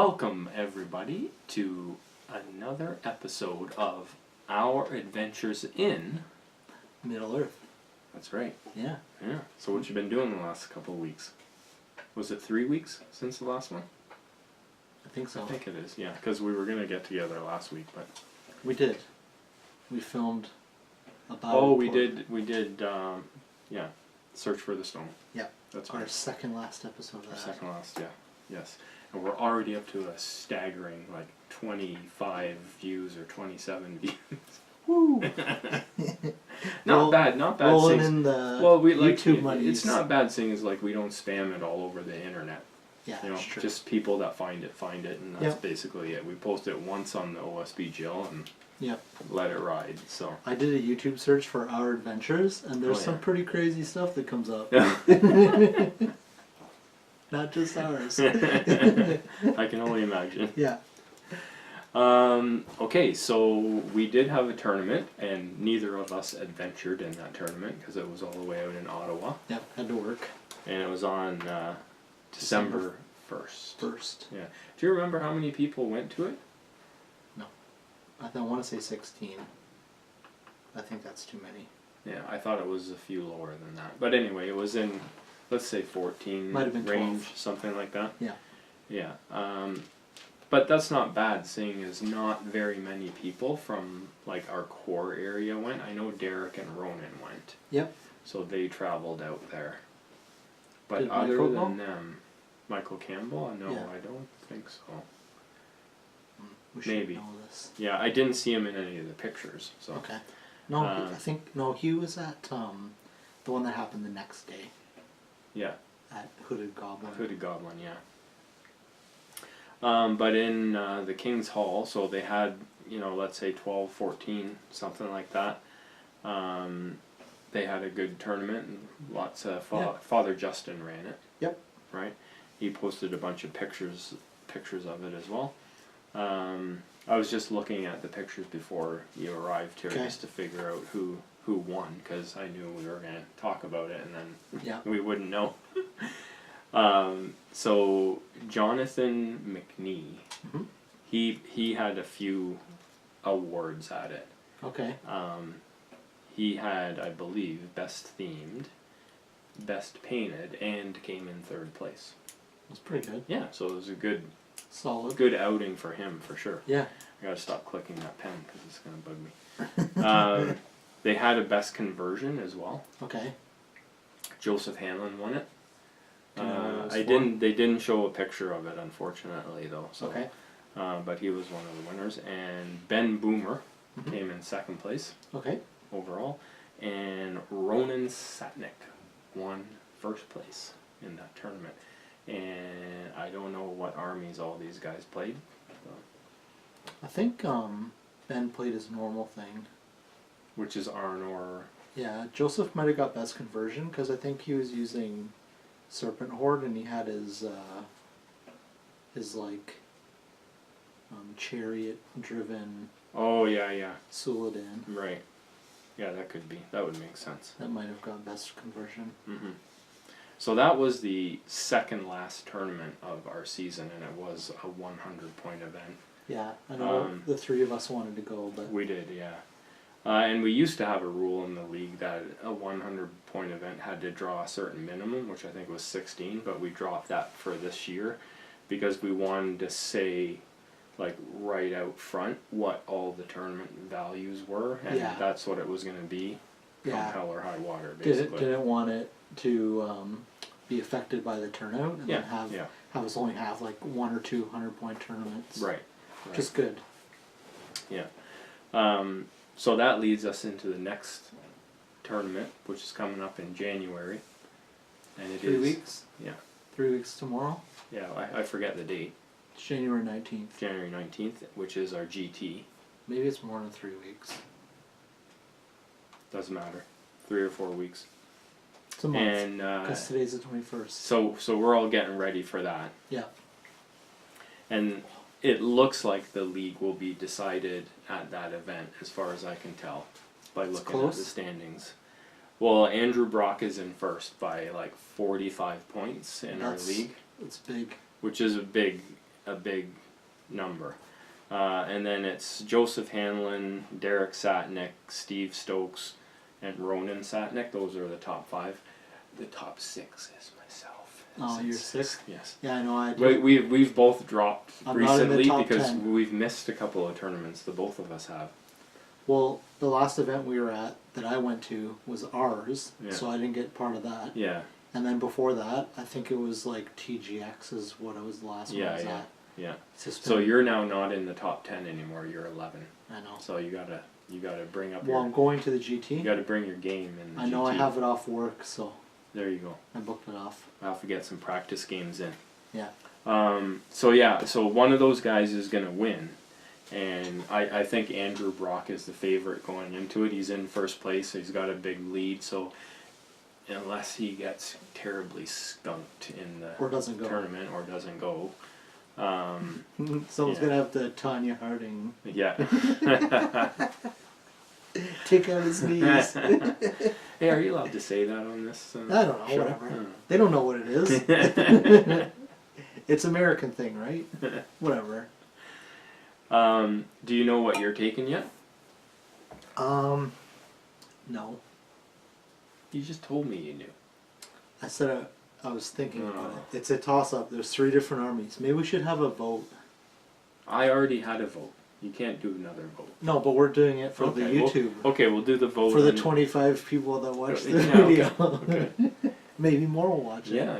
Welcome everybody to another episode of Our Adventures in Middle-Earth. That's right. Yeah. Yeah. So what you been doing the last couple of weeks? Was it 3 weeks since the last one? I think so. I think it is, yeah, because we were going to get together last week, but... We did. We filmed about... Oh, we did, yeah, Search for the Stone. Yeah. That's our right. second last episode of that. Second last, yeah. Yes. And we're already up to a staggering, 25 views or 27 views. Woo! Not bad rolling seeing... in the YouTube monies. It's not bad seeing is we don't spam it all over the internet. Yeah, that's true. Just people that find it, and that's basically it. We post it once on the OSBGL and let it ride. So I did a YouTube search for Our Adventures, and there's some pretty crazy stuff that comes up. Not just ours. I can only imagine. Yeah. Okay, so we did have a tournament, and neither of us adventured in that tournament because it was all the way out in Ottawa. Yep, had to work. And it was on December 1st. Yeah. Do you remember how many people went to it? No. I want to say 16. I think that's too many. Yeah, I thought it was a few lower than that. But anyway, it was in, let's say 14 Might have been range, 12. something like that. Yeah. Yeah. But that's not bad, seeing as not very many people from our core area went. I know Derek and Ronan went. Yep. So they traveled out there. But Did other Michael than go? them, Michael Campbell? No, Yeah. I don't think so. We should Maybe. know this. Yeah, I didn't see him in any of the pictures. So. Okay. No, he was at the one that happened the next day. Yeah. At Hooded Goblin. Hooded Goblin, yeah. But in the King's Hall, so they had, let's say 12, 14, something like that. They had a good tournament, and lots of Father Justin ran it. Yep. Right. He posted a bunch of pictures of it as well. I was just looking at the pictures before you arrived here just to figure out who won, because I knew we were going to talk about it and then we wouldn't know. So Jonathan McNee, he had a few awards at it. Okay. He had, I believe, best themed, best painted, and came in third place. That's pretty good. Yeah, so it was a good, solid, good outing for him for sure. Yeah. I gotta stop clicking that pen because it's gonna bug me. They had a best conversion as well. Okay. Joseph Hanlon won it. They didn't show a picture of it, unfortunately, though. So, okay. But he was one of the winners, and Ben Boomer came in second place. Okay. Overall, and Ronan Satnick won first place in that tournament. And I don't know what armies all these guys played. So. I think Ben played his normal thing. Which is Arnor. Yeah, Joseph might have got best conversion because I think he was using Serpent Horde and he had his chariot driven. Oh yeah. Suladin. Right. Yeah, that could be. That would make sense. That might have got best conversion. Mm-hmm. So that was the second last tournament of our season, and it was a 100-point event. Yeah, I know the three of us wanted to go, but... We did, yeah. And we used to have a rule in the league that a 100-point event had to draw a certain minimum, which I think was 16, but we dropped that for this year because we wanted to say, right out front what all the tournament values were, and that's what it was going to be come hell or high water, basically. Didn't want it to be affected by the turnout and then have us only have 1 or 2 100-point tournaments. Right. Which is good. Yeah. So that leads us into the next tournament, which is coming up in January. And it 3 weeks? Yeah. 3 weeks tomorrow? Yeah, I forget the date. It's January 19th. January 19th, which is our GT. Maybe it's more than 3 weeks. Doesn't matter. 3 or 4 weeks. It's a month. Because today's the 21st. So we're all getting ready for that. Yeah. And it looks like the league will be decided at that event, as far as I can tell, by looking at the standings. Well, Andrew Brock is in first by 45 points in our league. It's big. Which is a big a big number. And then it's Joseph Hanlon, Derek Satnick, Steve Stokes, and Ronan Satnick. Those are the top 5. The top 6 is myself. Oh, you're 6? Yes. Yeah, I know. We've both dropped recently because 10. we've missed a couple of tournaments. The both of us have. Well, the last event we were at that I went to was ours, so I didn't get part of that. Yeah. And then before that, I think it was like TGX is what it was the last one I was at. Yeah. So you're now not in the top 10 anymore. You're 11. I know. So you gotta bring up. Well, I'm going to the GT. You gotta bring your game in. I know. GT. I have it off work, so. There you go. I booked it off. I'll have to get some practice games in. Yeah. So one of those guys is gonna win, and I think Andrew Brock is the favorite going into it. He's in first place. So he's got a big lead. So unless he gets terribly skunked in the tournament or doesn't go. Someone's gonna have to Tanya Harding. Yeah. Take out his knees. Hey, are you allowed to say that on this? I don't know. Show? Whatever. They don't know what it is. It's American thing, right? Whatever. Do you know what you're taking yet? No. You just told me you knew. I said I was thinking about it. It's a toss-up. There's 3 different armies. Maybe we should have a vote. I already had a vote. You can't do another vote. No, but we're doing it for the YouTube. We'll do the vote. For the 25 people that watch the video. Okay. Maybe more will watch it. Yeah.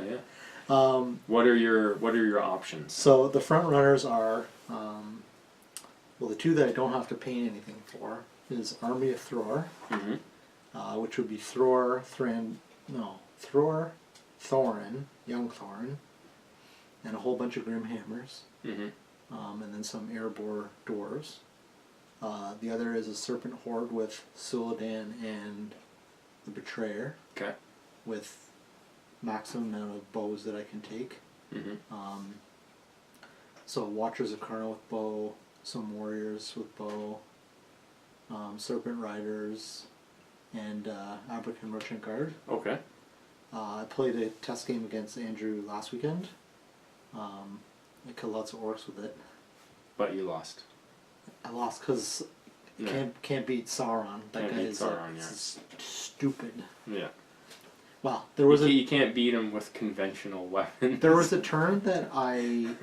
What are your options? So the front runners are, well, the 2 that I don't have to paint anything for is Army of Thror, which would be Thror, Thorin, young Thorin, and a whole bunch of Grim Hammers, and then some Airboar Dwarves. The other is a Serpent Horde with Suladan and the Betrayer. Okay. With maximum amount of bows that I can take. So Watchers of Karna with bow, some Warriors with bow, Serpent Riders, and Abrakan Merchant Guard. Okay. I played a test game against Andrew last weekend. I killed lots of orcs with it. But you lost. I lost because can't beat Sauron. That guy is stupid. Yeah. Well, there was you can't beat him with conventional weapons. There was a turn that I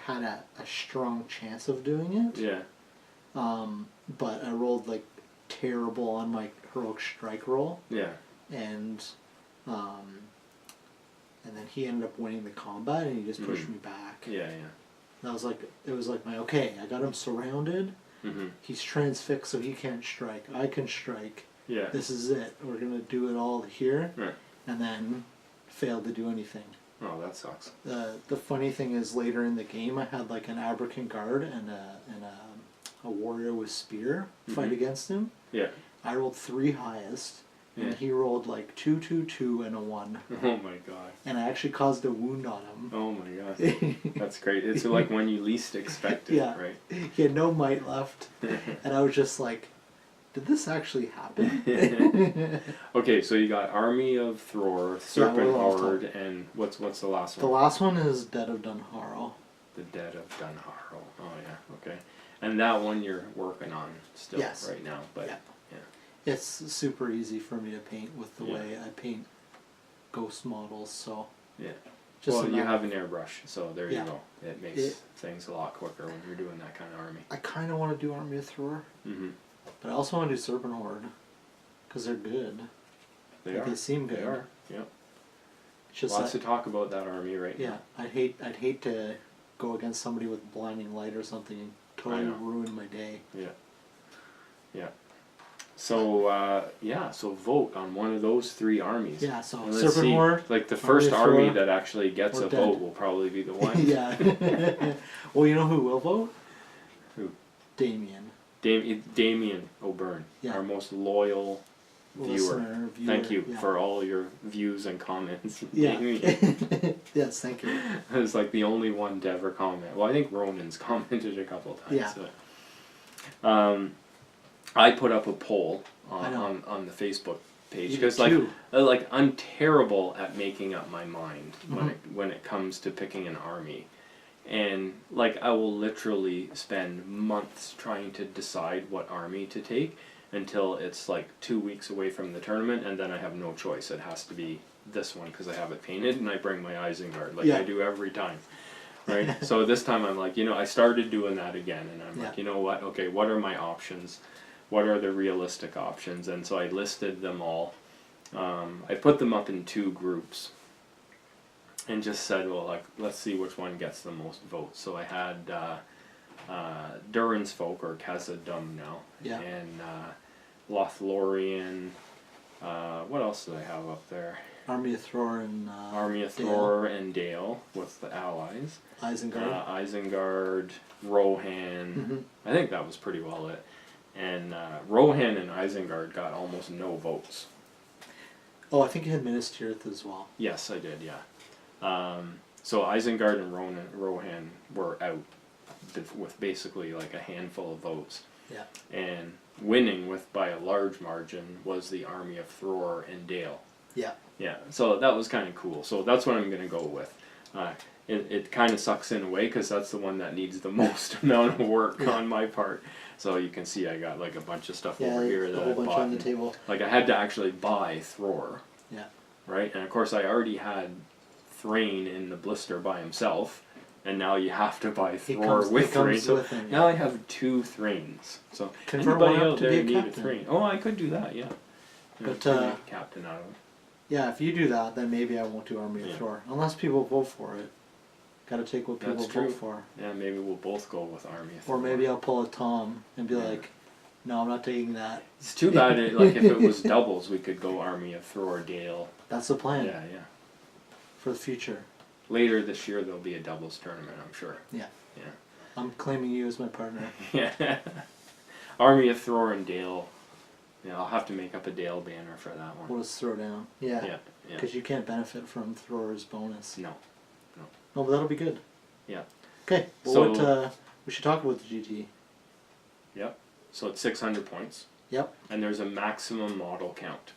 had a strong chance of doing it. Yeah. But I rolled like terrible on my heroic strike roll. Yeah. And then he ended up winning the combat, and he just pushed me back. Yeah. And I was like, I got him surrounded. He's transfixed, so he can't strike. I can strike. Yeah. This is it. We're gonna do it all here. Right. And then failed to do anything. Oh, that sucks. The funny thing is, later in the game, I had like an Abrakan Guard and a warrior with spear fight against him. Yeah. I rolled 3 highest, and he rolled like 2, 2, 2, and a 1. Oh my god. And I actually caused a wound on him. Oh my god. That's great. It's like when you least expect it, right? He had no might left. And I was just like, did this actually happen? Okay, so you got Army of Thror, Serpent Horde, and what's the last one? The last one is Dead of Dunharrow. The Dead of Dunharrow. Oh yeah, okay. And that one you're working on still right now, but yeah. It's super easy for me to paint with the way I paint ghost models, so Well, you have an airbrush, so there you go. It makes things a lot quicker when you're doing that kind of army. I kind of want to do Army of Thror. But I also want to do Serpent Horde, because they're good. They seem good. They are, yep. Just lots to talk about that army right now. Yeah, I'd hate to go against somebody with blinding light or something and totally ruin my day. Yeah. So, so vote on one of those 3 armies. Yeah, so Serpent Horde. Like the first army that actually gets a vote will probably be the one. Yeah. Well, you know who will vote? Who? Damien. Damien O'Byrne, our most loyal viewer. Thank you for all your views and comments. Yeah. Yes, thank you. I was like the only one to ever comment. Well, I think Ronan's commented a couple of times. Yeah. But, I put up a poll on the Facebook page because like I'm terrible at making up my mind when it comes to picking an army. And like I will literally spend months trying to decide what army to take until it's like 2 weeks away from the tournament, and then I have no choice. It has to be this one because I have it painted, and I bring my Isengard like I do every time. Right? So this time I'm like, I started doing that again, and I'm like, you know what? Okay, what are my options? What are the realistic options? And so I listed them all. I put them up in 2 groups and just said, well, like, let's see which one gets the most votes. So I had Durin's Folk, or Khazad-dûm now, and Lothlorien. What else did I have up there? Army of Thror and Army of Thror and Dale with the allies. Isengard, Rohan. I think that was pretty well it. And Rohan and Isengard got almost no votes. Oh, I think you had Minas Tirith as well. Yes, I did, yeah. So Isengard and Rohan were out with basically like a handful of votes. Yeah. And winning by a large margin was the Army of Thror and Dale. Yeah. Yeah, so that was kind of cool. So that's what I'm going to go with. It kind of sucks in a way because that's the one that needs the most amount of work on my part. So you can see I got like a bunch of stuff over here that I bought. On the table. Like I had to actually buy Thror. Yeah. Right, and of course I already had Thrain in the blister by himself, and now you have to buy Thror with Thrain. So now I have 2 Thrains. So anybody out there need a Thrain? Oh, I could do that, yeah. But captain out of it. Yeah, if you do that, then maybe I won't do Army of Thror. Unless people vote for it. Gotta take what people vote for. Yeah, maybe we'll both go with Army of Thror. Or maybe I'll pull a Tom and be like, no, I'm not taking that. It's too bad, like if it was doubles, we could go Army of Thror, Dale. That's the plan. Yeah. For the future. Later this year there'll be a doubles tournament, I'm sure. Yeah. I'm claiming you as my partner. Yeah. Army of Thror and Dale. Yeah, I'll have to make up a Dale banner for that one. We'll just throw down. Yeah. Yeah. Because you can't benefit from Thror's bonus. No. No, but that'll be good. Yeah. Okay. Well, so we should talk about the GT. Yep. So it's 600 points. Yep. And there's a maximum model count.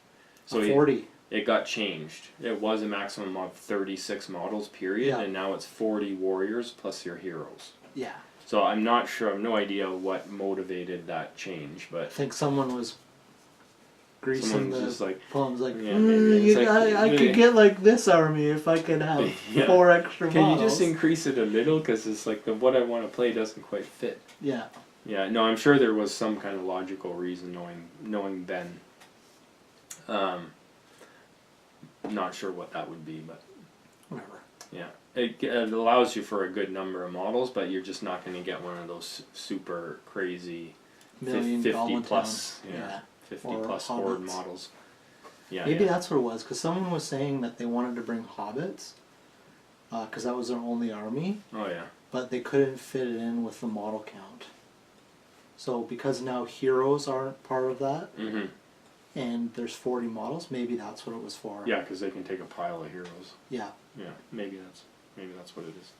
So 40. It got changed. It was a maximum of 36 models, period, and now it's 40 warriors plus your heroes. Yeah. So I'm not sure, I have no idea what motivated that change, but... I think someone was greasing the palms like, I could get like this army if I could have 4 extra models. Can you just increase it a little? Because it's like what I want to play doesn't quite fit. Yeah. Yeah, no, I'm sure there was some kind of logical reason knowing Ben. Not sure what that would be, but whatever. Yeah, it allows you for a good number of models, but you're just not going to get one of those super crazy 50 plus, 50 plus horde models. Yeah, maybe that's what it was, because someone was saying that they wanted to bring Hobbits, because that was their only army. Oh yeah. But they couldn't fit it in with the model count. So because now heroes aren't part of that. And there's 40 models. Maybe that's what it was for. Yeah, because they can take a pile of heroes. Yeah. Yeah, maybe that's what it is.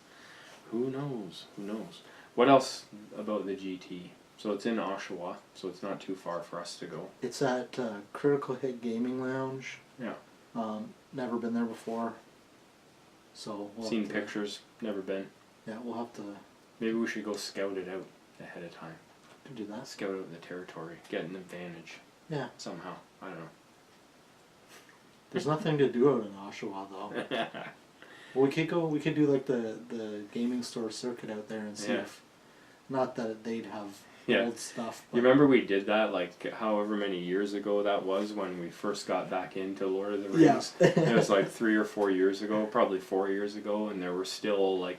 Who knows? Who knows? What else about the GT? So it's in Oshawa, so it's not too far for us to go. It's at Critical Hit Gaming Lounge. Yeah. Never been there before. So seen pictures, never been. Yeah, we'll have to. Maybe we should go scout it out ahead of time. To do that. Scout out the territory, get an advantage. Yeah. Somehow. I don't know. There's nothing to do out in Oshawa though. Well, we could do like the gaming store circuit out there and see if, not that they'd have old stuff. You remember we did that like however many years ago that was when we first got back into Lord of the Rings. It was like 3 or 4 years ago, probably 4 years ago, and there were still like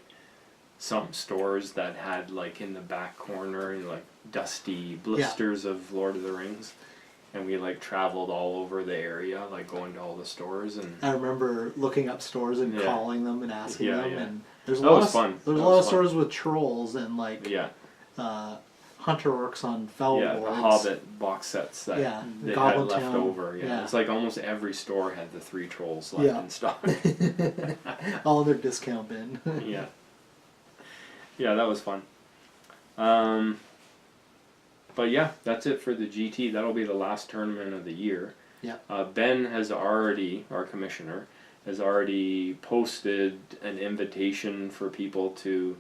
some stores that had like in the back corner like dusty blisters of Lord of the Rings. And we like traveled all over the area, like going to all the stores. And I remember looking up stores and calling them and asking them. And there's a lot of fun. There's a lot of stores with trolls and like hunter orcs on fell boards. The Hobbit box sets that they had left over. Yeah, it's like almost every store had the 3 trolls left in stock. All their discount bin. Yeah, that was fun. But yeah, that's it for the GT. That'll be the last tournament of the year. Yeah. Ben has already, our commissioner, has already posted an invitation for people to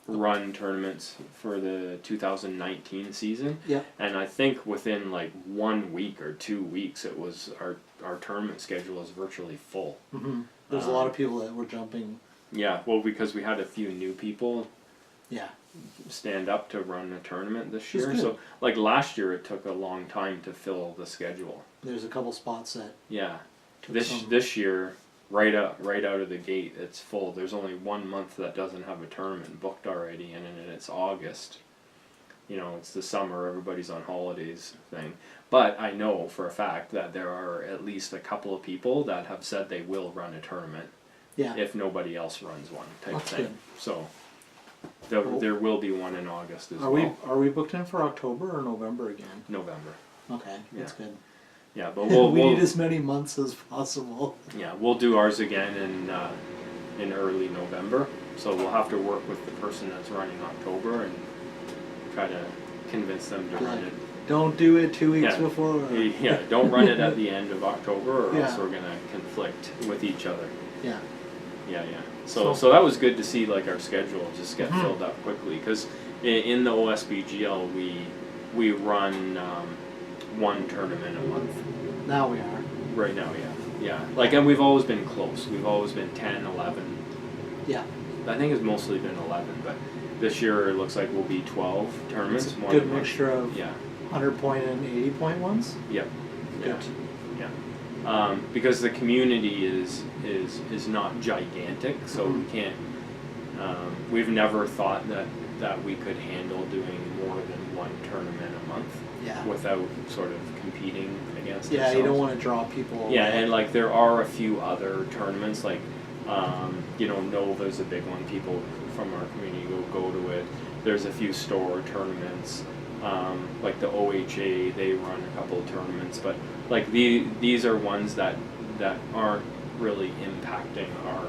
run tournaments for the 2019 season. Yeah. And I think within like 1 week or 2 weeks, it was our tournament schedule is virtually full. Mm-hmm. There's a lot of people that were jumping. Yeah, well, because we had a few new people. Yeah. Stand up to run a tournament this year. So like last year, it took a long time to fill the schedule. There's a couple spots that. Yeah. This year. Right out of the gate, it's full. There's only 1 month that doesn't have a tournament booked already, and it's August. You know, it's the summer, everybody's on holidays thing. But I know for a fact that there are at least a couple of people that have said they will run a tournament. Yeah. If nobody else runs one type That's thing. good. So there will be one in August as well. Are we booked in for October or November again? November. Okay, that's good. Yeah, but we need as many months as possible. Yeah, we'll do ours again in early November. So we'll have to work with the person that's running October and try to convince them to run it. Don't do it 2 weeks before. Yeah, don't run it at the end of October, or else we're gonna conflict with each other. Yeah. Yeah. So that was good to see, like, our schedule just get filled up quickly, because in the OSBGL we run one tournament a month. Now we are. Right now, yeah. Like, and we've always been close. We've always been 10, 11. Yeah. I think it's mostly been 11, but this year it looks like we'll be 12 tournaments. It's a good mixture of 100-point and 80-point ones. Yep. Good. Yeah. Because the community is not gigantic, so we can't. We've never thought that we could handle doing more than one tournament a month. Yeah. Without sort of competing against. Yeah, ourselves. you don't want to draw people. Yeah, and like there are a few other tournaments, like Nova's a big one. People from our community go to it. There's a few store tournaments, like the OHA. They run a couple of tournaments, but like these are ones that aren't really impacting our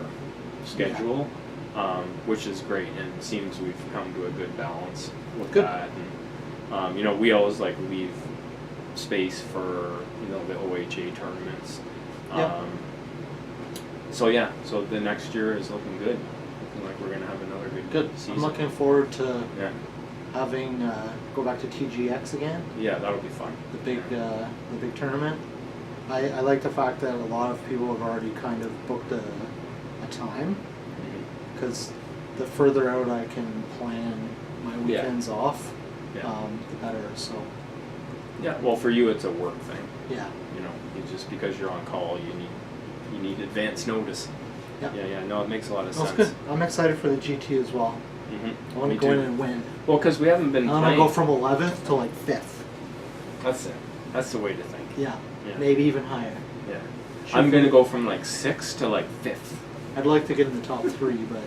schedule, which is great, and it seems we've come to a good balance with that. And, we always like leave space for the OHA tournaments. So the next year is looking good. Looking like we're gonna have another good season. I'm looking forward to having go back to TGX again. Yeah, that'll be fun. The big tournament. I like the fact that a lot of people have already kind of booked a time, because the further out I can plan my weekends off, the better. So. Yeah, well, for you it's a work thing. Yeah. Just because you're on call, you need advance notice. Yeah. No, it makes a lot of sense. That's good. I'm excited for the GT as well. I want to go in and win. Well, because we haven't been playing. I want to go from 11th to like 5th. That's it. That's the way to think. Yeah. Maybe even higher. Yeah. I'm gonna go from like 6th to like 5th. I'd like to get in the top 3, but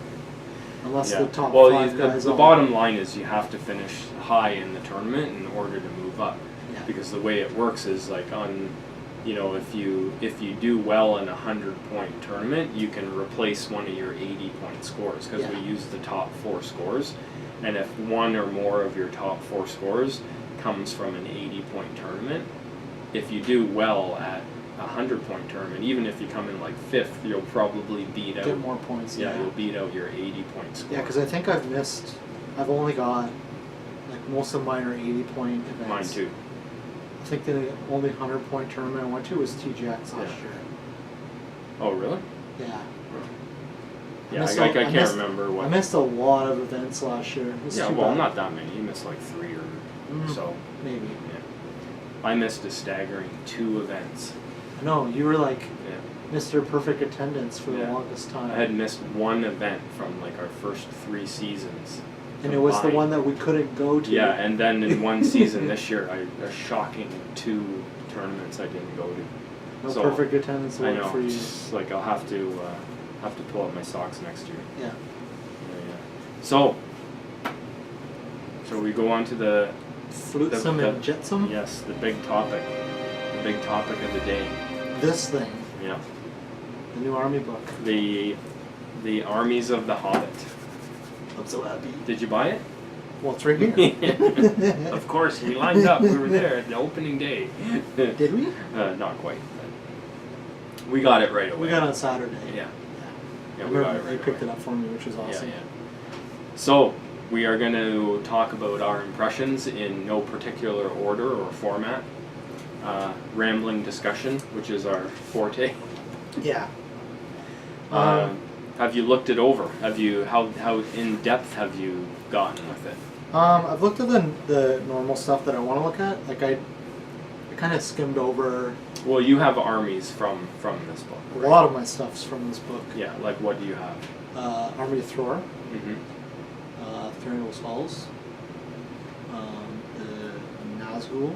unless the top 5 guys. The bottom line is you have to finish high in the tournament in order to move up. Yeah. Because the way it works is like if you do well in a 100-point tournament, you can replace one of your 80-point scores, because we use the top 4 scores, and if one or more of your top 4 scores comes from an 80-point tournament, if you do well at a 100-point tournament, even if you come in like 5th, you'll probably beat out. Get more points. Yeah, you'll beat out your 80-point score. Yeah, because I think I've only got, like, most of mine are 80-point events. Mine too. I think the only 100-point tournament I went to was TGX last year. Oh, really? Yeah. Yeah, I can't remember what. I missed a lot of events last year. Not that many. You missed like 3 or so. Maybe. Yeah. I missed a staggering 2 events. No, you were like Mr. Perfect Attendance for the longest time. I had missed 1 event from like our first 3 seasons. And it was the one that we couldn't go to. Yeah, and then in one season this year, a shocking 2 tournaments I didn't go to. No perfect attendance work for you. It's like I'll have to pull up my socks next year. Yeah. So we go on to the Flutesome and Jetsam? Yes, the big topic. The big topic of the day. This thing. Yeah. The new Army book. The Armies of the Hobbit. I'm so happy. Did you buy it? Well, it's right here. Of course, we lined up. We were there at the opening day. Did we? Not quite. But we got it right away. We got it on Saturday. Yeah. Yeah, I we got remember it they right picked away. it up for me, which was awesome. Yeah, yeah. So, we are going to talk about our impressions in no particular order or format. Rambling discussion, which is our forte. Yeah. Have you looked it over? Have you how in depth have you gotten with it? I've looked at the normal stuff that I want to look at. Like I kind of skimmed over. Well, you have armies from this book. A lot of my stuff's from this book. Yeah, like what do you have? Army of Thror, Mm-hmm. Thranduil's Halls, the Nazgul.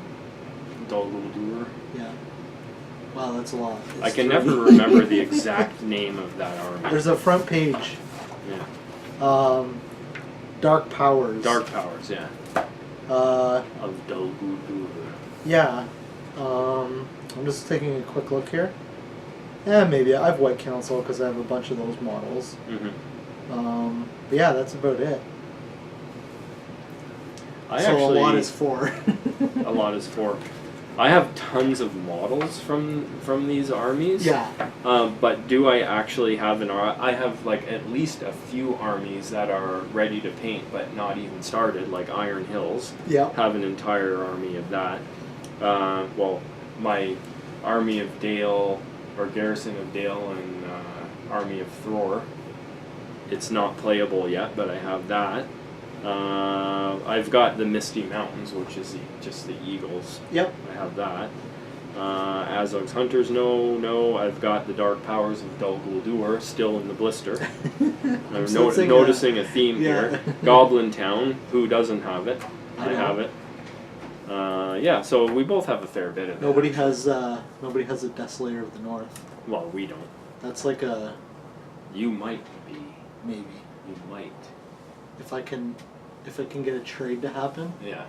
Dol Guldur. Yeah. Wow, that's a lot. I It's can 30. never remember the exact name of that army. There's a front page. Yeah. Dark Powers. Dark Powers, yeah. Of Dol Guldur. Yeah. I'm just taking a quick look here. Yeah, maybe. I have White Council because I have a bunch of those models. Mm-hmm. But yeah, that's about it. I so actually, a lot is 4. a lot is 4. I have tons of models from these armies. Yeah. But do I actually have I have like at least a few armies that are ready to paint but not even started, like Iron Hills. Yeah. Have an entire army of that. Well, my Army of Dale, or Garrison of Dale, and Army of Thror. It's not playable yet, but I have that. I've got the Misty Mountains, which is just the Eagles. Yep. I have that. Azog's Hunters, no. I've got the Dark Powers of Dol Guldur still in the blister. I'm noticing a theme here. Goblin Town, who doesn't have it? I have it. Yeah, so we both have a fair bit of it. Nobody has a Desolator of the North. Well, we don't. That's like a You might be. maybe. You might. If I can get a trade to happen, Yeah.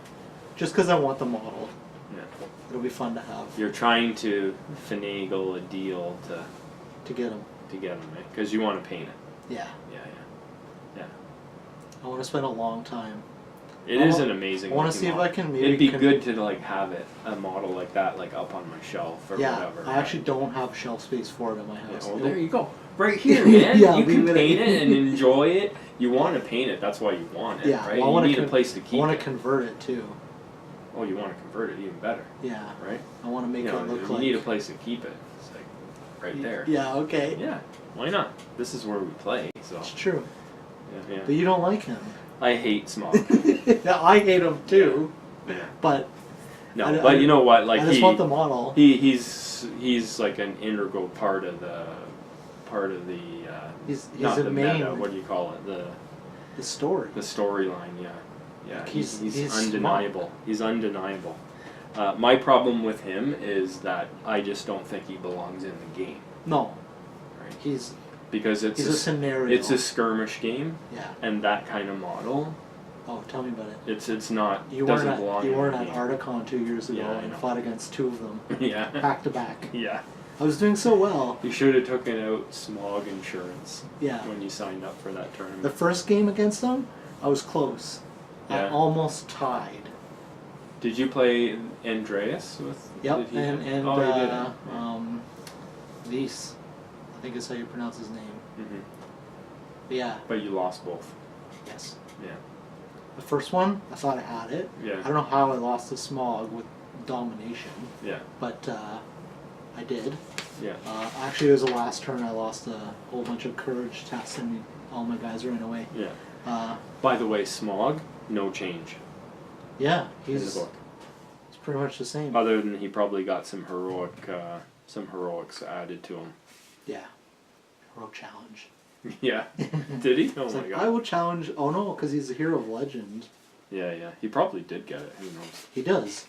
just because I want the model, Yeah. it'll be fun to have You're trying to finagle a deal to get them. to get them, because you want to paint it. Yeah. Yeah. I want to spend a long time. It is an amazing. I want to looking see if model. I can maybe. It'd be good to like have a model like that like up on my shelf or Yeah, whatever. I actually don't have shelf space for it in my Yeah, house. well, there you go. Right here, man. Yeah, you can leave it paint at- it and enjoy it. You want to paint it. That's why you want it, Yeah, right? well, I wanna you need a place to keep I want it. to convert it too. Oh, you want to convert it even better, Yeah, right? I want to make You it know, look you like. need a place to keep it. It's like right there. Yeah. Okay. Yeah. Why not? This is where we play. So. It's true. Yeah. But you don't like him. I hate Smog. Yeah, I hate him too. Yeah. But No, but you know what? Like I just want the model. he's like an integral part of the He's not a the main. meta. What do you call it? The story. The storyline. Yeah, yeah. Like He's he's undeniable. smart. He's undeniable. My problem with him is that I just don't think he belongs in the game. No. Right. He's Because it's a scenario. It's a skirmish game, Yeah. and that kind of model. Oh, tell me about it. It's not. You doesn't weren't belong at, you in weren't the at game. Articon 2 years ago Yeah, I and know. fought against 2 of them Yeah. back to back. Yeah. I was doing so well. You should have taken out Smog Insurance Yeah. when you signed up for that tournament. The first game against them, I was close. I Yeah. almost tied. Did you play Andreas with? Yep, did he and oh, you did. Weiss, I think is how you pronounce his name. Mhm. But yeah, But you lost both. yes. Yeah. The first one, I thought I had it. Yeah. I don't know how I lost to Smog with domination, Yeah. but I did. Yeah. Actually, it was the last turn I lost a whole bunch of courage tests and all my guys ran away. Yeah. By the way, Smog, no change Yeah, in the he's book. pretty much the same. Other than he probably got some heroics added to him. Yeah. Hero challenge. Yeah. Did he? Oh It's my like, god. I will challenge. Oh no, because he's a hero of legend. Yeah, yeah. He probably did get it. Who knows? He does.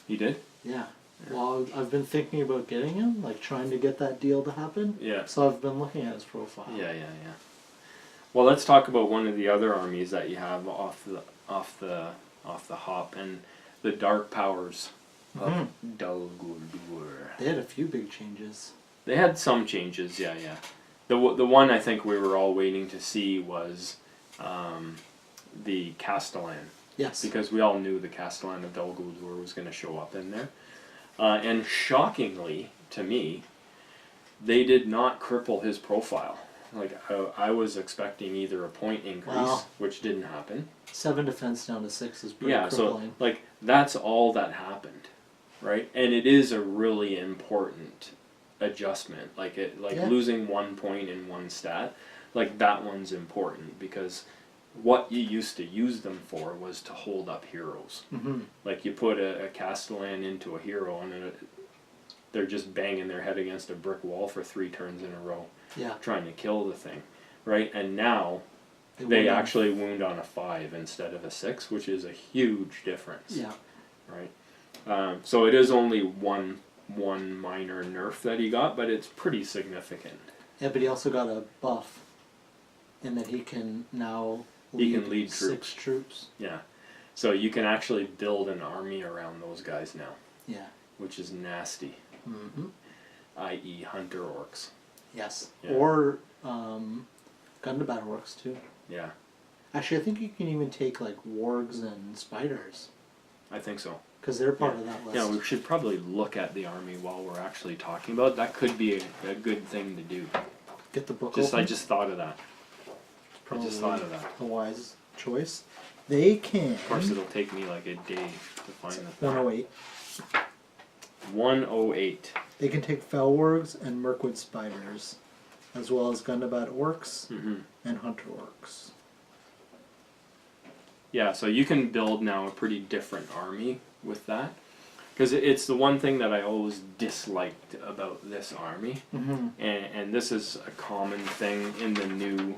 He did? Yeah. Well, I've been thinking about getting him, like trying to get that deal to happen. Yeah. So I've been looking at his profile. Yeah, yeah, yeah. Well, let's talk about one of the other armies that you have off the hop, and the Dark Powers of Dol Guldur. They had a few big changes. They had some changes, yeah, yeah. The one I think we were all waiting to see was the Castellan. Yes. Because we all knew the Castellan of Dol Guldur was going to show up in there. And shockingly, to me, they did not cripple his profile. Like, I was expecting either a point increase, Wow. which didn't happen. 7 defense down to 6 is pretty Yeah, crippling. so, like, that's all that happened, right? And it is a really important adjustment. Like, Yeah. losing 1 point in one stat, like, that one's important, because what you used to use them for was to hold up heroes. Mm-hmm. Like, you put a Castellan into a hero, and they're just banging their head against a brick wall for 3 turns in a row, Yeah. trying to kill the thing, right? And now they wound on- actually wound on a 5 instead of a 6, which is a huge difference. Yeah. Right. So it is only one minor nerf that he got, but it's pretty significant. Yeah, but he also got a buff in that he can now lead 6 troops. Yeah. So you can actually build an army around those guys now, Yeah. which is nasty. Mm-hmm. I.e. hunter orcs. Yes. Yeah. Or gun to battle works too. Yeah, Actually, I think you can even take like wargs and spiders I think so. because they're part of that list. Yeah, we should probably look at the army while we're actually talking about it. That could be a good thing to do. Get the book I open. just thought of that. Probably I just thought of that. a wise choice. They can. Of course, it'll take me like a day to find the 108. 108. They can take fell wargs and mirkwood spiders, as well as gundabat orcs Mm-hmm. and hunter orcs. Yeah, so you can build now a pretty different army with that. Because it's the one thing that I always disliked about this army. Mm-hmm. And this is a common thing in the new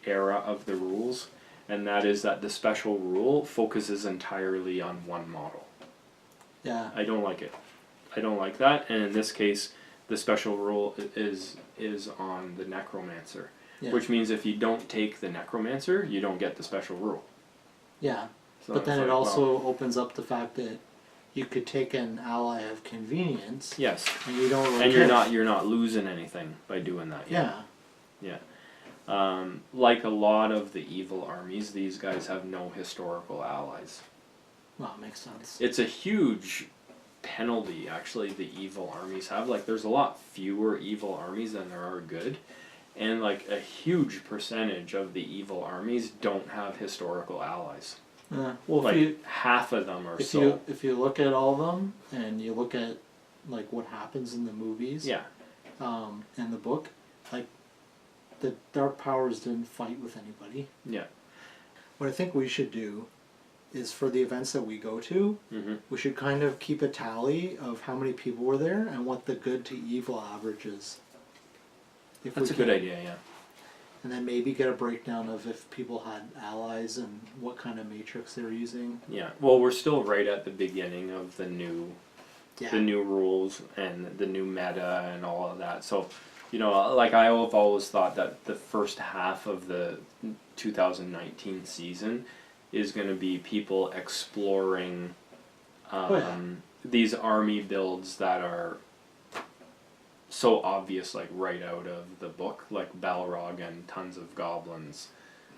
era of the rules. And that is that the special rule focuses entirely on one model. Yeah. I don't like it. I don't like that. And in this case, the special rule is on the necromancer. Yeah. Which means if you don't take the necromancer, you don't get the special rule. Yeah. So But then it's it like, also well, opens up the fact that you could take an ally of convenience, yes, and you don't really and care. you're not losing anything by doing that. Yeah. Yeah. Like a lot of the evil armies, these guys have no historical allies. Well, it makes sense. It's a huge penalty, actually, the evil armies have. Like, there's a lot fewer evil armies than there are good. And, like, a huge percentage of the evil armies don't have historical allies. Well, Like, if you half of them are if so. you look at all of them and you look at like what happens in the movies, Yeah. and the book, like the Dark Powers didn't fight with anybody. Yeah. What I think we should do is for the events that we go to, Mm-hmm. we should kind of keep a tally of how many people were there and what the good to evil average is. If That's a we good can. idea, yeah. And then maybe get a breakdown of if people had allies and what kind of matrix they were using. Yeah. Well, we're still right at the beginning of the new Yeah. the new rules and the new meta and all of that. So, you know, like I have always thought that the first half of the 2019 season is going to be people exploring these army builds that are so obvious, like right out of the book, like Balrog and tons of goblins,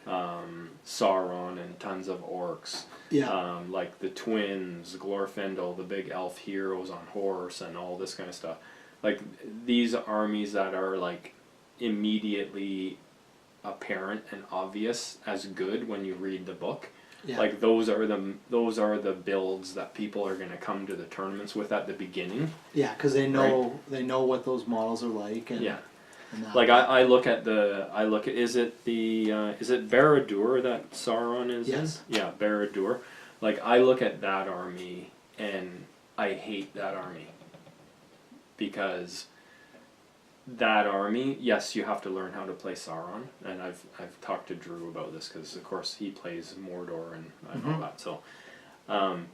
Sauron and tons of orcs. Yeah. Like the twins, Glorfindel, the big elf heroes on horse, and all this kind of stuff. Like these armies that are like immediately apparent and obvious as good when you read the book. Yeah. Like those are the builds that people are going to come to the tournaments with at the beginning. Yeah, because they know what those models are like. And, Yeah. and that. Like I look at is it Barad-dûr that Sauron is Yes. in? Yeah, Barad-dûr. Like I look at that army and I hate that army. Because that army, yes, you have to learn how to play Sauron, and I've talked to Drew about this because of course he plays Mordor and I know that. So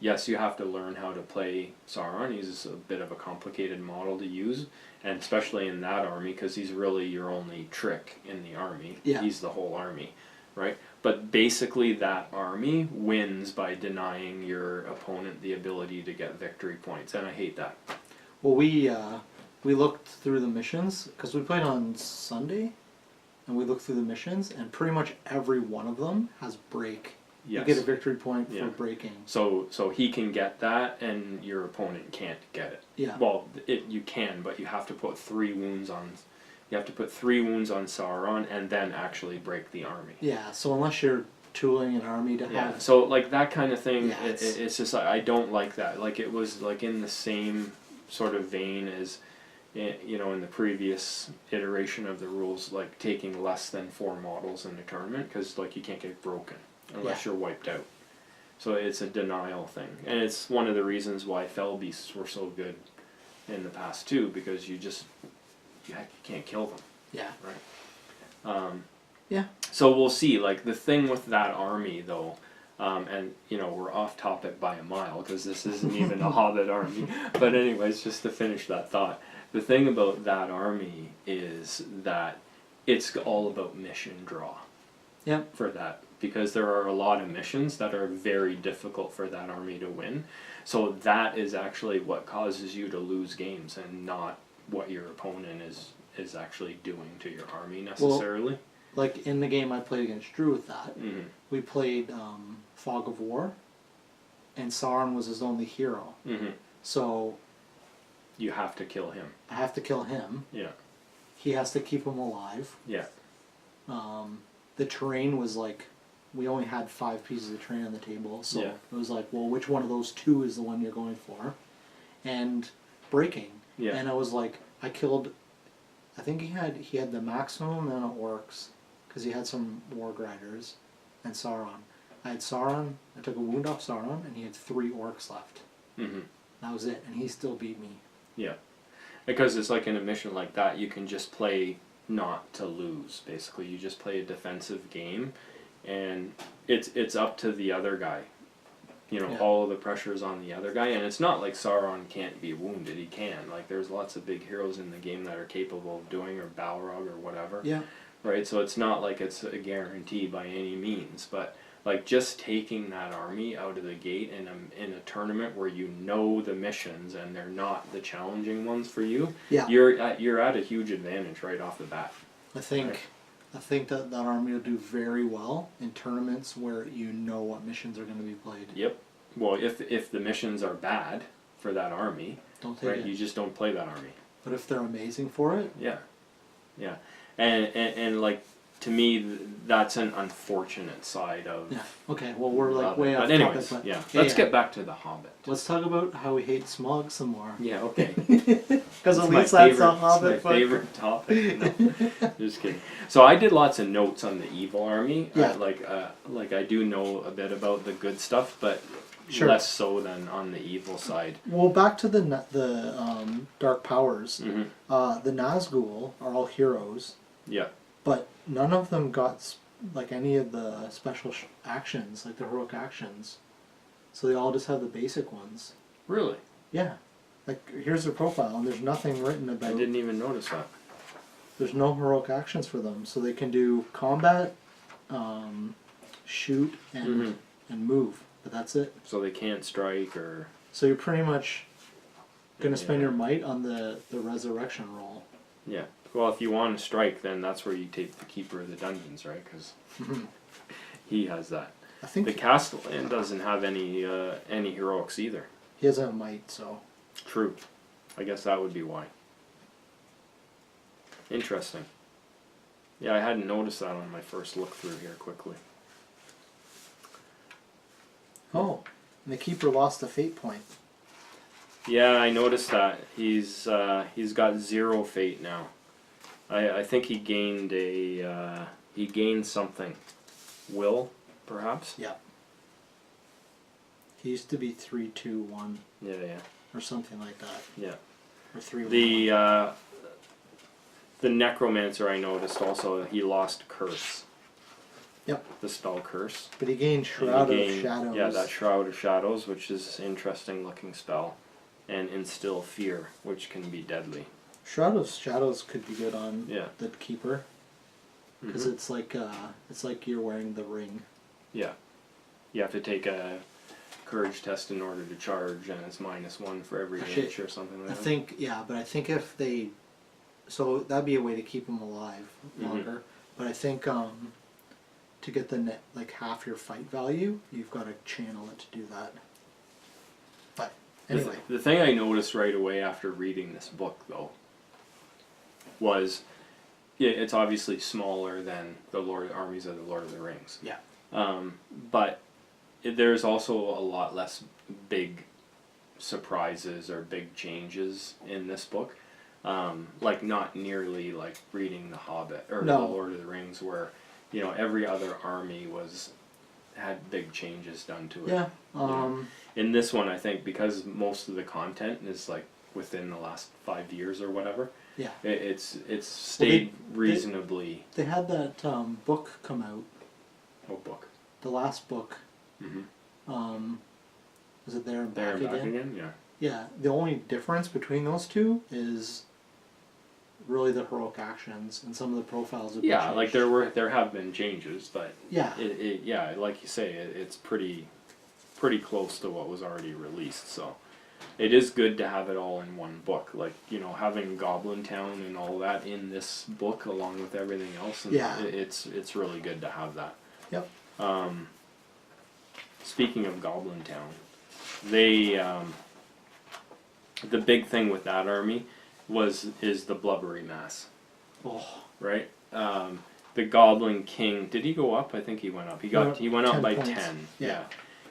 yes, you have to learn how to play Sauron. He's a bit of a complicated model to use, and especially in that army because he's really your only trick in the army. Yeah. He's the whole army, right? But basically that army wins by denying your opponent the ability to get victory points, and I hate that. Well, we looked through the missions because we played on Sunday, and we looked through the missions, and pretty much every one of them has break Yes. You get a victory point Yeah. for breaking. So he can get that, and your opponent can't get it. Yeah. Well, you can, but you have to put 3 wounds on. You have to put 3 wounds on Sauron, and then actually break the army. Yeah. So unless you're tooling an army to Yeah. have. So like that kind of thing, Yeah, it's just like, I don't like that. Like it was like in the same sort of vein as, you know, in the previous iteration of the rules, like taking less than 4 models in a tournament, because like you can't get broken unless you're wiped out. So it's a denial thing, and it's one of the reasons why Fell Beasts were so good in the past too, because you can't kill them. Yeah. Right. Yeah. So we'll see. Like the thing with that army, though, and you know we're off topic by a mile because this isn't even a Hobbit army. But anyways, just to finish that thought, the thing about that army is that it's all about mission draw. Yep. For that, because there are a lot of missions that are very difficult for that army to win. So that is actually what causes you to lose games, and not what your opponent is actually doing to your army necessarily. Well, like in the game I played against Drew with that, we played Fog of War, and Sauron was his only hero. So you have to kill him. I have to kill him. Yeah. He has to keep him alive. Yeah. The terrain was like, we only had 5 pieces of terrain on the table, so Yeah. it was like, well, which one of those 2 is the one you're going for? And breaking. Yeah. And I was like, I killed, I think he had the maximum amount of orcs, because he had some war grinders, and Sauron. I had Sauron, I took a wound off Sauron, and he had 3 orcs left. That was it, and he still beat me. Yeah. Because it's like in a mission like that, you can just play not to lose, basically. You just play a defensive game, and it's up to the other guy. You know, all of the pressure's on the other guy, and it's not like Sauron can't be wounded. He can. Like, there's lots of big heroes in the game that are capable of doing, or Balrog or whatever. Yeah. Right? So it's not like it's a guarantee by any means, but like just taking that army out of the gate in a tournament where you know the missions and they're not the challenging ones for you, you're at a huge advantage right off the bat. I think that army will do very well in tournaments where you know what missions are going to be played. Yep. Well, if the missions are bad for that army, don't take it. You just don't play that army. But if they're amazing for it, yeah, and like, to me, that's an unfortunate side of. Yeah. Okay. Well, we're like way off but anyways, topic. But yeah. Let's get back to the Hobbit. Let's talk about how we hate smog some more. Yeah. Okay. Because at least that's a Hobbit. It's my favorite topic. No, just kidding. So I did lots of notes on the evil army. Yeah. Like I do know a bit about the good stuff, but less so than on the evil side. Well, back to the dark powers. Mm-hmm. The Nazgul are all heroes. Yeah. But none of them got like any of the special actions, like the heroic actions. So they all just have the basic ones. Really? Yeah. Like, here's their profile, and there's nothing written about. I didn't even notice that. There's no heroic actions for them, so they can do combat, shoot, and move, but that's it. So they can't strike or. So you're pretty much gonna spend your might on the resurrection roll. Yeah. Well, if you want to strike, then that's where you take the Keeper of the Dungeons, right? Because he has that. I think the Castellan doesn't have any heroics either. He has a might, so. True. I guess that would be why. Interesting. Yeah, I hadn't noticed that on my first look through here quickly. Oh, and the Keeper lost a fate point. Yeah, I noticed that. He's got 0 fate now. I think he gained something. Will, perhaps? Yeah. He used to be 3-2-1. Yeah. Or something like that. Yeah. Or 3-1. The Necromancer, I noticed also, he lost Curse. Yep. The spell Curse. But he gained Shroud of Shadows. Yeah, that Shroud of Shadows, which is an interesting looking spell. And Instill Fear, which can be deadly. Shroud of Shadows could be good on the Keeper. Because it's like you're wearing the ring. Yeah. You have to take a courage test in order to charge, and it's -1 for every inch or something like that. But I think if they... So that'd be a way to keep them alive longer. But I think to get the net, like half your fight value, you've got to channel it to do that. But anyway, The thing I noticed right away after reading this book, though, was it's obviously smaller than the Armies of the Lord of the Rings. yeah, But there's also a lot less big surprises or big changes in this book. Like not nearly like reading The Hobbit or No. The Lord of the Rings, where every other army had big changes done to it. yeah. In this one, I think because most of the content is like within the last 5 years or whatever, Yeah. it's stayed they- reasonably. They had that book come out, Oh, book. the last book. Mm-hmm. Was it There and There Back and back Again? again, yeah. Yeah, the only difference between those two is really the heroic actions and some of the profiles have been Yeah, like changed. there have been changes, but Yeah, yeah, like you say, it's pretty close to what was already released. So it is good to have it all in one book, like having Goblin Town and all that in this book along with everything else. And Yeah. it's really good to have that. Yep. Speaking of Goblin Town, they the big thing with that army is the blubbery mass, oh, right? The Goblin King, did he go up? I think he went up. He went up 10 by points. 10. Yeah.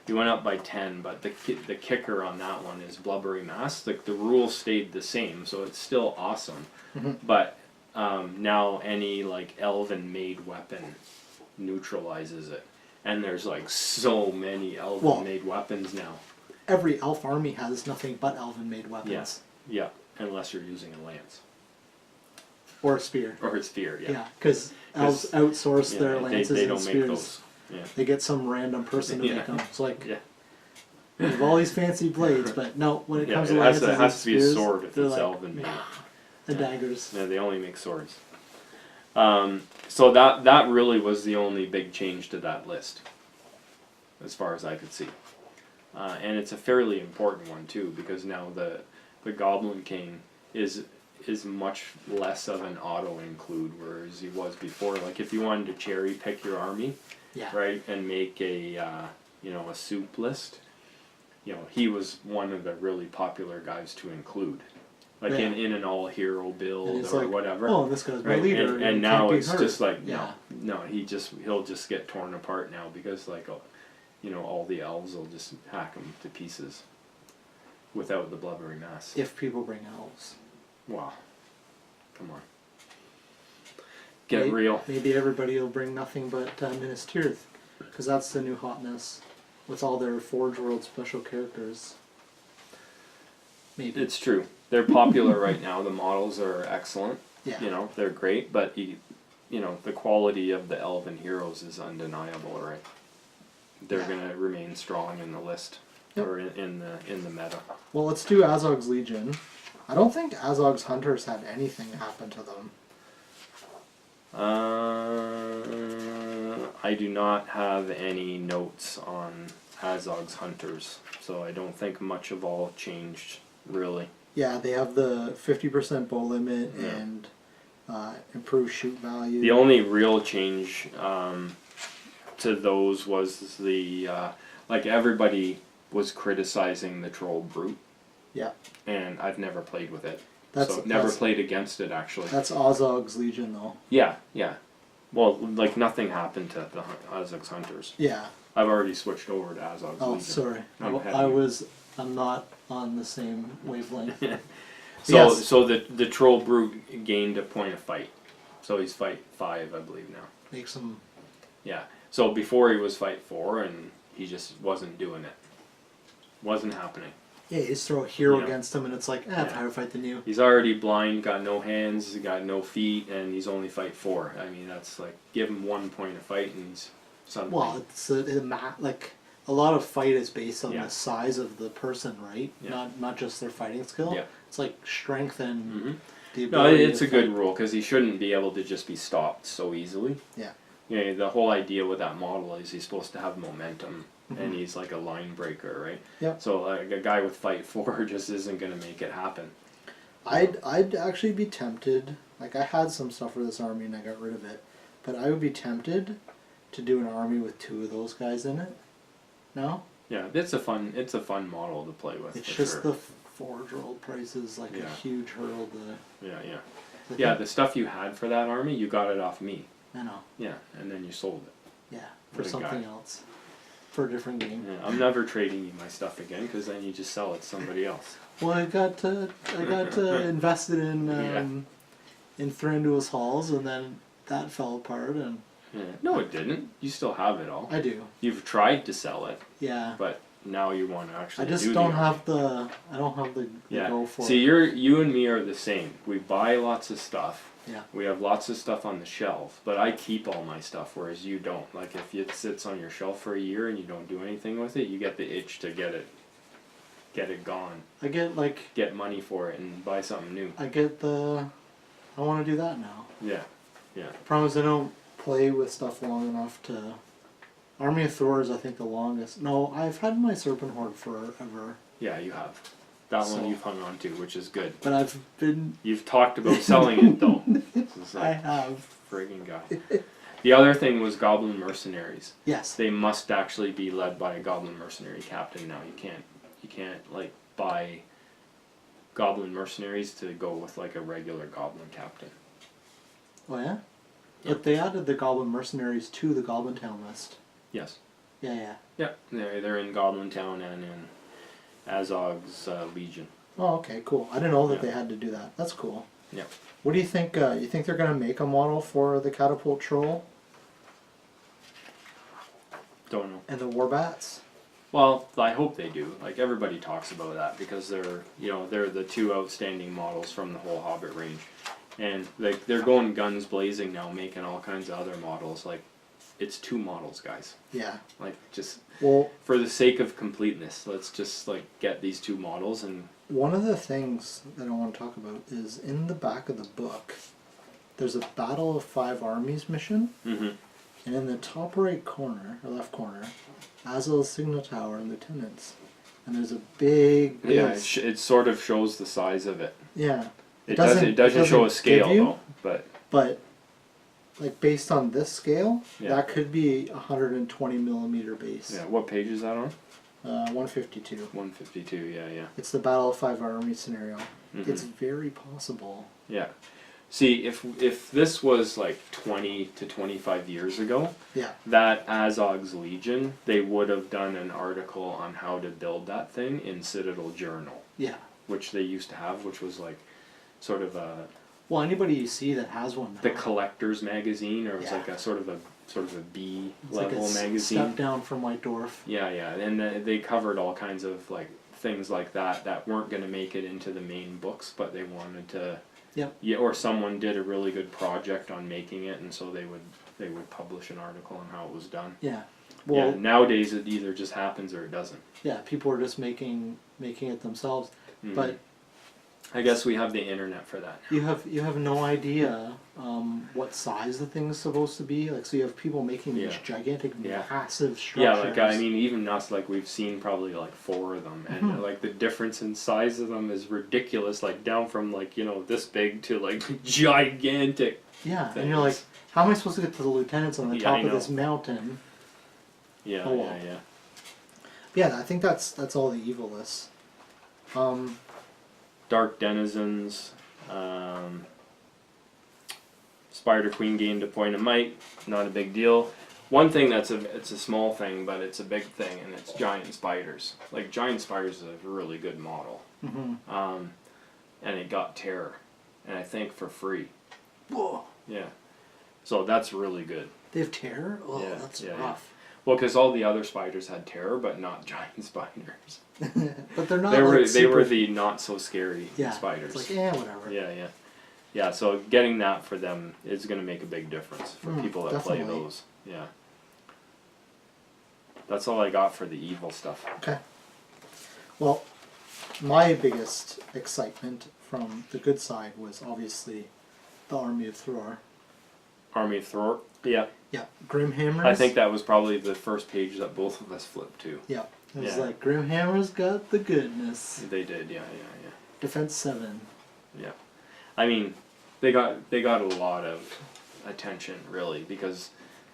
He went up by 10, but the kicker on that one is blubbery mass. The rules stayed the same, so it's still awesome. Mhm. But now any like elven made weapon neutralizes it, and there's like so many elven made weapons now. every elf army has nothing but elven made weapons. Yes. Yeah, unless you're using a lance Or a spear. or a spear. Yeah. Yeah, because elves outsource their they lances don't and make spears. those. Yeah. They get some random person to Yeah. make them. It's like, Yeah. we have all these fancy blades, but no, when it Yeah, comes it to has lances to, it has and to be a spears, sword if they're it's like, elven made. and daggers. Yeah, they only make swords. So that really was the only big change to that list, as far as I could see. And it's a fairly important one too, because now the Goblin King is much less of an auto include, whereas he was before. Like if you wanted to cherry pick your army, Yeah. right, and make a a soup list, he was one of the really popular guys to include, like Yeah. in an all hero And build it's or like, whatever. oh, this guy's my Right, leader. and he now can't be it's hurt. just like Yeah. no, he'll just get torn apart now because like all the elves will just hack him to pieces without the blubbery mass. If people bring elves. Wow, come on, get real. Maybe everybody will bring nothing but Minas Tirith, because that's the new hotness with all their Forge World special characters. Maybe. It's true. They're popular right now. The models are excellent. Yeah. They're great, but the quality of the elven heroes is undeniable, right? They're gonna remain strong in the list. Yep. Or in the meta. Well, let's do Azog's Legion. I don't think Azog's Hunters had anything happen to them. I do not have any notes on Azog's Hunters, so I don't think much of all changed, really. Yeah, they have the 50% bow limit Yeah. and improved shoot value. The only real change to those was the like everybody was criticizing the Troll Brute, Yeah. and I've never played with it. That's Never played against it actually. That's Azog's Legion though. Yeah. Well, like nothing happened to the Azog's Hunters. Yeah. I've already switched over to Azog's Oh, Legion. sorry. I'm ahead I of you. was. I'm not on the same wavelength. So Yes. so the Troll Brute gained a point of fight, so he's fight 5, I believe now. Makes them. Yeah. So before he was fight 4, and he just wasn't doing it. Wasn't happening. Yeah, you just throw a hero Yeah. against him, and it's like, Yeah. firefight than you. He's already blind, got no hands, got no feet, and he's only fight 4. I mean, that's like give him 1 point of fight, and he's suddenly. Well, it's like a lot of fight is based on Yeah. the size of the person, right? Yeah. Not just their fighting skill. Yeah. It's like strength and Mhm. the No, ability. it's to a good fight. rule because he shouldn't be able to just be stopped so easily. Yeah. Yeah, the whole idea with that model is he's supposed to have momentum, Mhm. and he's like a line breaker, right? Yep. So like a guy with fight 4 just isn't gonna make it happen. I'd actually be tempted. Like I had some stuff for this army and I got rid of it, but I would be tempted to do an army with 2 of those guys in it. No? Yeah, it's a fun model to play with. It's for just sure. the Forge World price is like Yeah. a huge hurdle to... Yeah, the stuff you had for that army, you got it off me. I know. Yeah, and then you sold it. Yeah, for What a something guy. else. For a different game. Yeah, I'm never trading you my stuff again because then you just sell it to somebody else. Well, I got invested in Thranduil's Halls, and then that fell apart, and Yeah. No, it didn't. You still have it all. I do. You've tried to sell it, Yeah. but now you want to actually. I just do don't the have the. I don't have the Yeah. go for See, it. you and me are the same. We buy lots of stuff. Yeah. We have lots of stuff on the shelf, but I keep all my stuff, whereas you don't. Like if it sits on your shelf for a year and you don't do anything with it, you get the itch to get it gone. I Get money for it and buy something new. I want to do that now. Yeah, yeah. Problem is I don't play with stuff long enough to. Army of Thor is I think the longest. No, I've had my Serpent Horde forever. Yeah, you have. That So- one you've hung on to, which is good. But I've been. You've talked about selling it though. This is I like have. friggin' guy. The other thing was Goblin Mercenaries. Yes. They must actually be led by a Goblin Mercenary captain now. You can't like buy Goblin Mercenaries to go with like a regular Goblin captain. Oh yeah. Yeah. But they added the Goblin Mercenaries to the Goblin Town list. Yes. Yeah. Yeah, they're in Goblin Town and in Azog's Legion. Oh, okay, cool. I didn't know that Yeah. they had to do that. That's cool. Yeah. What do you think? You think they're gonna make a model for the Catapult Troll Don't know. and the Warbats? Well, I hope they do. Like everybody talks about that because they're the 2 outstanding models from the whole Hobbit range, and like they're going guns blazing now, making all kinds of other models. Like it's 2 models, guys. Yeah. Like just Well, for the sake of completeness, let's just like get these 2 models and. one of the things that I want to talk about is in the back of the book, there's a Battle of 5 Armies mission, Mm-hmm. and in the top right corner, or left corner, Azal's Signal Tower and Lieutenants. And there's a big... Yeah, it sort of shows the size of it. Yeah. It doesn't show a scale give you, though, but But, like, based on this scale, Yeah. that could be 120 millimeter base. yeah. What page is that on? 152. 152. Yeah. It's the Battle of 5 Armies scenario. Mhm. It's very possible. Yeah. See, if this was like 20 to 25 years ago, Yeah. that Azog's Legion, they would have done an article on how to build that thing in Citadel Journal, Yeah. which they used to have, which was like sort of Well, anybody you see that has one now. the collector's magazine, or it was Yeah. like a sort of a B It's like level a magazine. step down from White Dwarf. Yeah, and they covered all kinds of like things like that weren't going to make it into the main books, but they wanted to. Yep. Yeah, or someone did a really good project on making it, and so they would publish an article on how it was done. Yeah. Well, Yeah. Nowadays, it either just happens or it doesn't. yeah, people are just making it themselves. Mhm. But I guess we have the internet for that. you have no idea what size the thing's supposed to be. Like, so you have people making these Yeah. gigantic, Yeah. massive Yeah, structures. like I mean, even us, like we've seen probably like 4 of them, and Mhm. like the difference in size of them is ridiculous. Like down from like this big to like gigantic. Yeah, and you're like, how am I supposed to get to the lieutenants on the Yeah, I top of know. this mountain? Yeah, Oh, well. yeah. Yeah, I think that's all the evil lists. Dark Denizens. Spider Queen gained a point of might. Not a big deal. One thing it's a small thing, but it's a big thing, and it's giant spiders. Like giant spiders is a really good model. Mm-hmm. And it got terror, and I think for free. Whoa, Yeah. So that's really good. they have terror. Oh, Yeah, that's yeah, rough. Well, because all the other spiders had terror, but not giant spiders. But they're not. They were like, they were super- the not so scary yeah, spiders. It's like whatever. Yeah. So getting that for them is going to make a big difference for people that play definitely. those. Yeah. That's all I got for the evil stuff. Okay. Well, my biggest excitement from the good side was obviously the Army of Thor. Army of Thor. Yeah. Yeah, Grimhammers. I think that was probably the first page that both of us flipped to. Yeah, it was Yeah. like Grimhammers got the goodness. They did. Yeah. Defense 7. Yeah. I mean, they got a lot of attention really because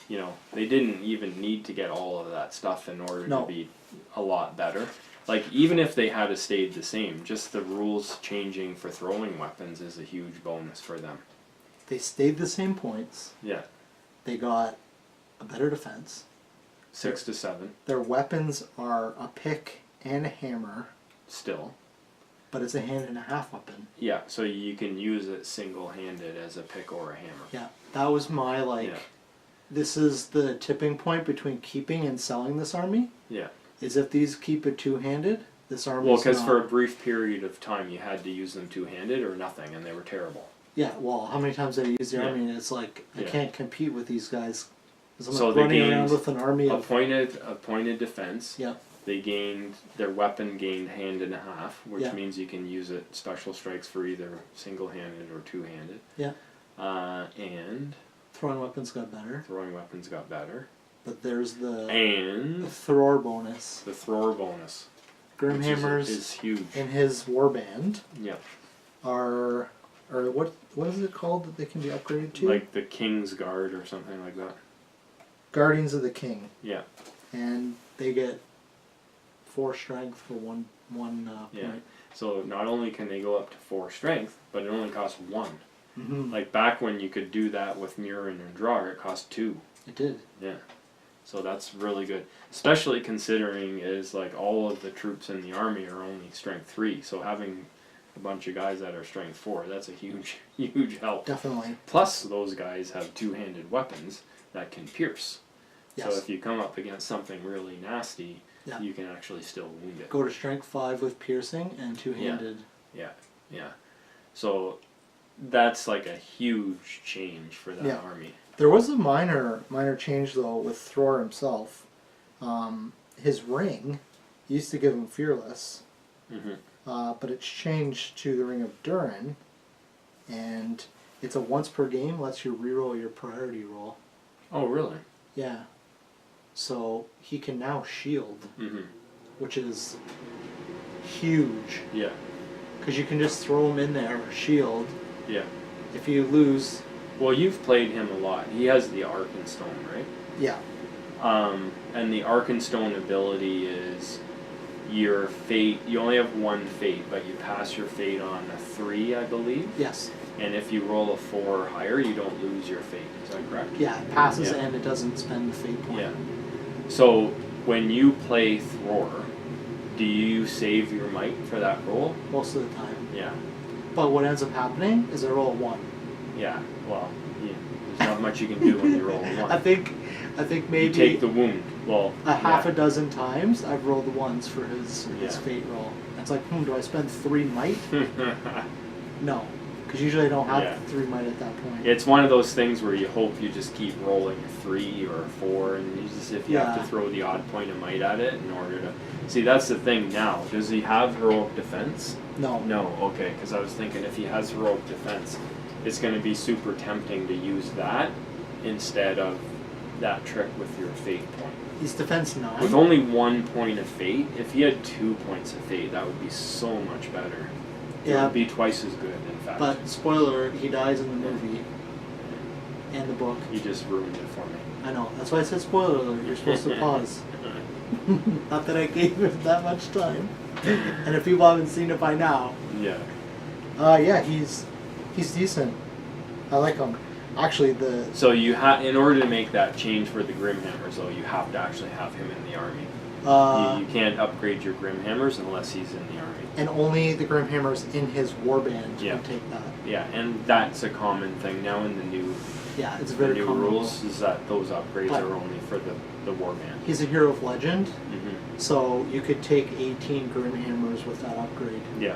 you know, they didn't even need to get all of that stuff in order No. to be a lot better. Like, even if they had stayed the same, just the rules changing for throwing weapons is a huge bonus for them. They stayed the same points. Yeah. They got a better defense. 6 to 7. Their weapons are a pick and a hammer, Still. but it's a hand and a half weapon. Yeah, so you can use it single-handed as a pick or a hammer. Yeah, that was my, like, Yeah. this is the tipping point between keeping and selling this army. Yeah. Is if these keep it two-handed, this army Well, is because not. for a brief period of time you had to use them two-handed or nothing, and they were terrible. Yeah, well, how many times did I use the Yeah. army and it's like, I Yeah. can't compete with these guys. 'Cause I'm So like they running around gained with an army of... Appointed defense. Yeah, They gained, their weapon gained hand and a half, which Yeah. means you can use it special strikes for either single-handed or two-handed. yeah. And Throwing weapons got better. throwing weapons got better. But there's the And thrower bonus. the thrower bonus. which Grimhammers is huge. in his warband Yeah. are... Or what is it called that they can be upgraded to? Like the King's Guard or something like that. Guardians of the King. Yeah. And they get 4 strength for one Yeah. point. So not only can they go up to 4 strength, but it only costs 1. Mm-hmm. Like back when you could do that with Murin and Drawer, it cost 2. It did. Yeah. So that's really good. Especially considering is like all of the troops in the army are only strength 3. So having a bunch of guys that are strength 4, that's a huge, huge help. Definitely. Plus those guys have two-handed weapons that can pierce. Yes. So if you come up against something really nasty, Yeah. you can actually still wound it. Go to strength 5 with piercing and two-handed. Yeah, yeah. So that's like a huge change for that Yeah. army. There was a minor change though with Thror himself. His ring used to give him fearless, but it's changed to the Ring of Durin, and it's a once per game, lets you reroll your priority roll. Oh, really? Yeah. So he can now shield, which is huge. Yeah, Because you can just throw him in there, shield. yeah. If you lose, Well, you've played him a lot. He has the Arkenstone, right? yeah, And the Arkenstone ability is your fate. You only have 1 fate, but you pass your fate on a 3, I believe. yes, And if you roll a 4 or higher, you don't lose your fate. Is that correct? yeah, it passes Yeah. and it doesn't spend the fate point. Yeah. So when you play Thror, do you save your might for that roll? Most of the time. Yeah. But what ends up happening is I roll a 1. Yeah. Well, yeah, there's not much you can do when you roll a 1. I think maybe you take the wound. Well, a half a dozen times I've rolled the 1s for his Yeah. fate roll. It's like, do I spend 3 might? No, because usually I don't have Yeah. 3 might at that point. It's one of those things where you hope you just keep rolling a 3 or a 4, and you just, if you have Yeah. to throw the odd point of might at it in order to... See, that's the thing now. Does he have heroic defense? No. No, okay, because I was thinking if he has heroic defense, it's going to be super tempting to use that instead of that trick with your fate point. He's defense 9. With only 1 point of fate, if he had 2 points of fate, that would be so much better. It Yeah. would be twice as good, in fact. But, spoiler, he dies in the movie and the book. You just ruined it for me. I know, that's why I said spoiler alert, you're supposed to pause. Not that I gave him that much time. And if people haven't seen it by now. Yeah. Yeah, he's decent. I like him. Actually, So you in order to make that change for the Grimhammers, though, you have to actually have him in the army. You can't upgrade your Grimhammers unless he's in the army. and only the Grimhammers in his warband Yeah. can take that. Yeah, and that's a common thing now in the new Yeah, it's the very new common. rules is that those upgrades But- are only for the warband. He's a hero of legend, Mm-hmm. so you could take 18 Grimhammers with that upgrade. Yeah.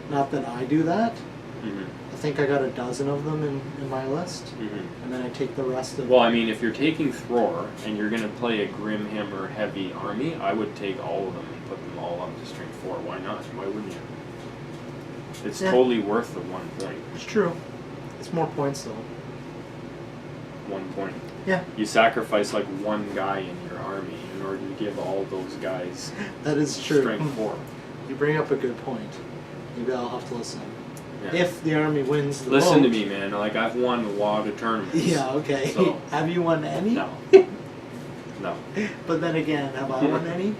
Not that I do that. Mm-hmm. I think I got a dozen of them in my list, Mm-hmm. and then I take the rest of Well, I mean, if you're taking Thror and you're going to play a Grimhammer heavy army, I would take all of them and put them all up to strength 4. Why not? Why wouldn't you? It's Yeah. totally worth the 1 point. It's true. It's more points though. 1 point. Yeah, You sacrifice like 1 guy in your army in order to give all those guys that is true. strength 4. You bring up a good point. Maybe I'll have to listen. Yeah. If the Army wins the Listen to vote. me, man. Like, I've won a lot of tournaments. Yeah, okay. So, Have you won any? no. No. But then again, have I won any?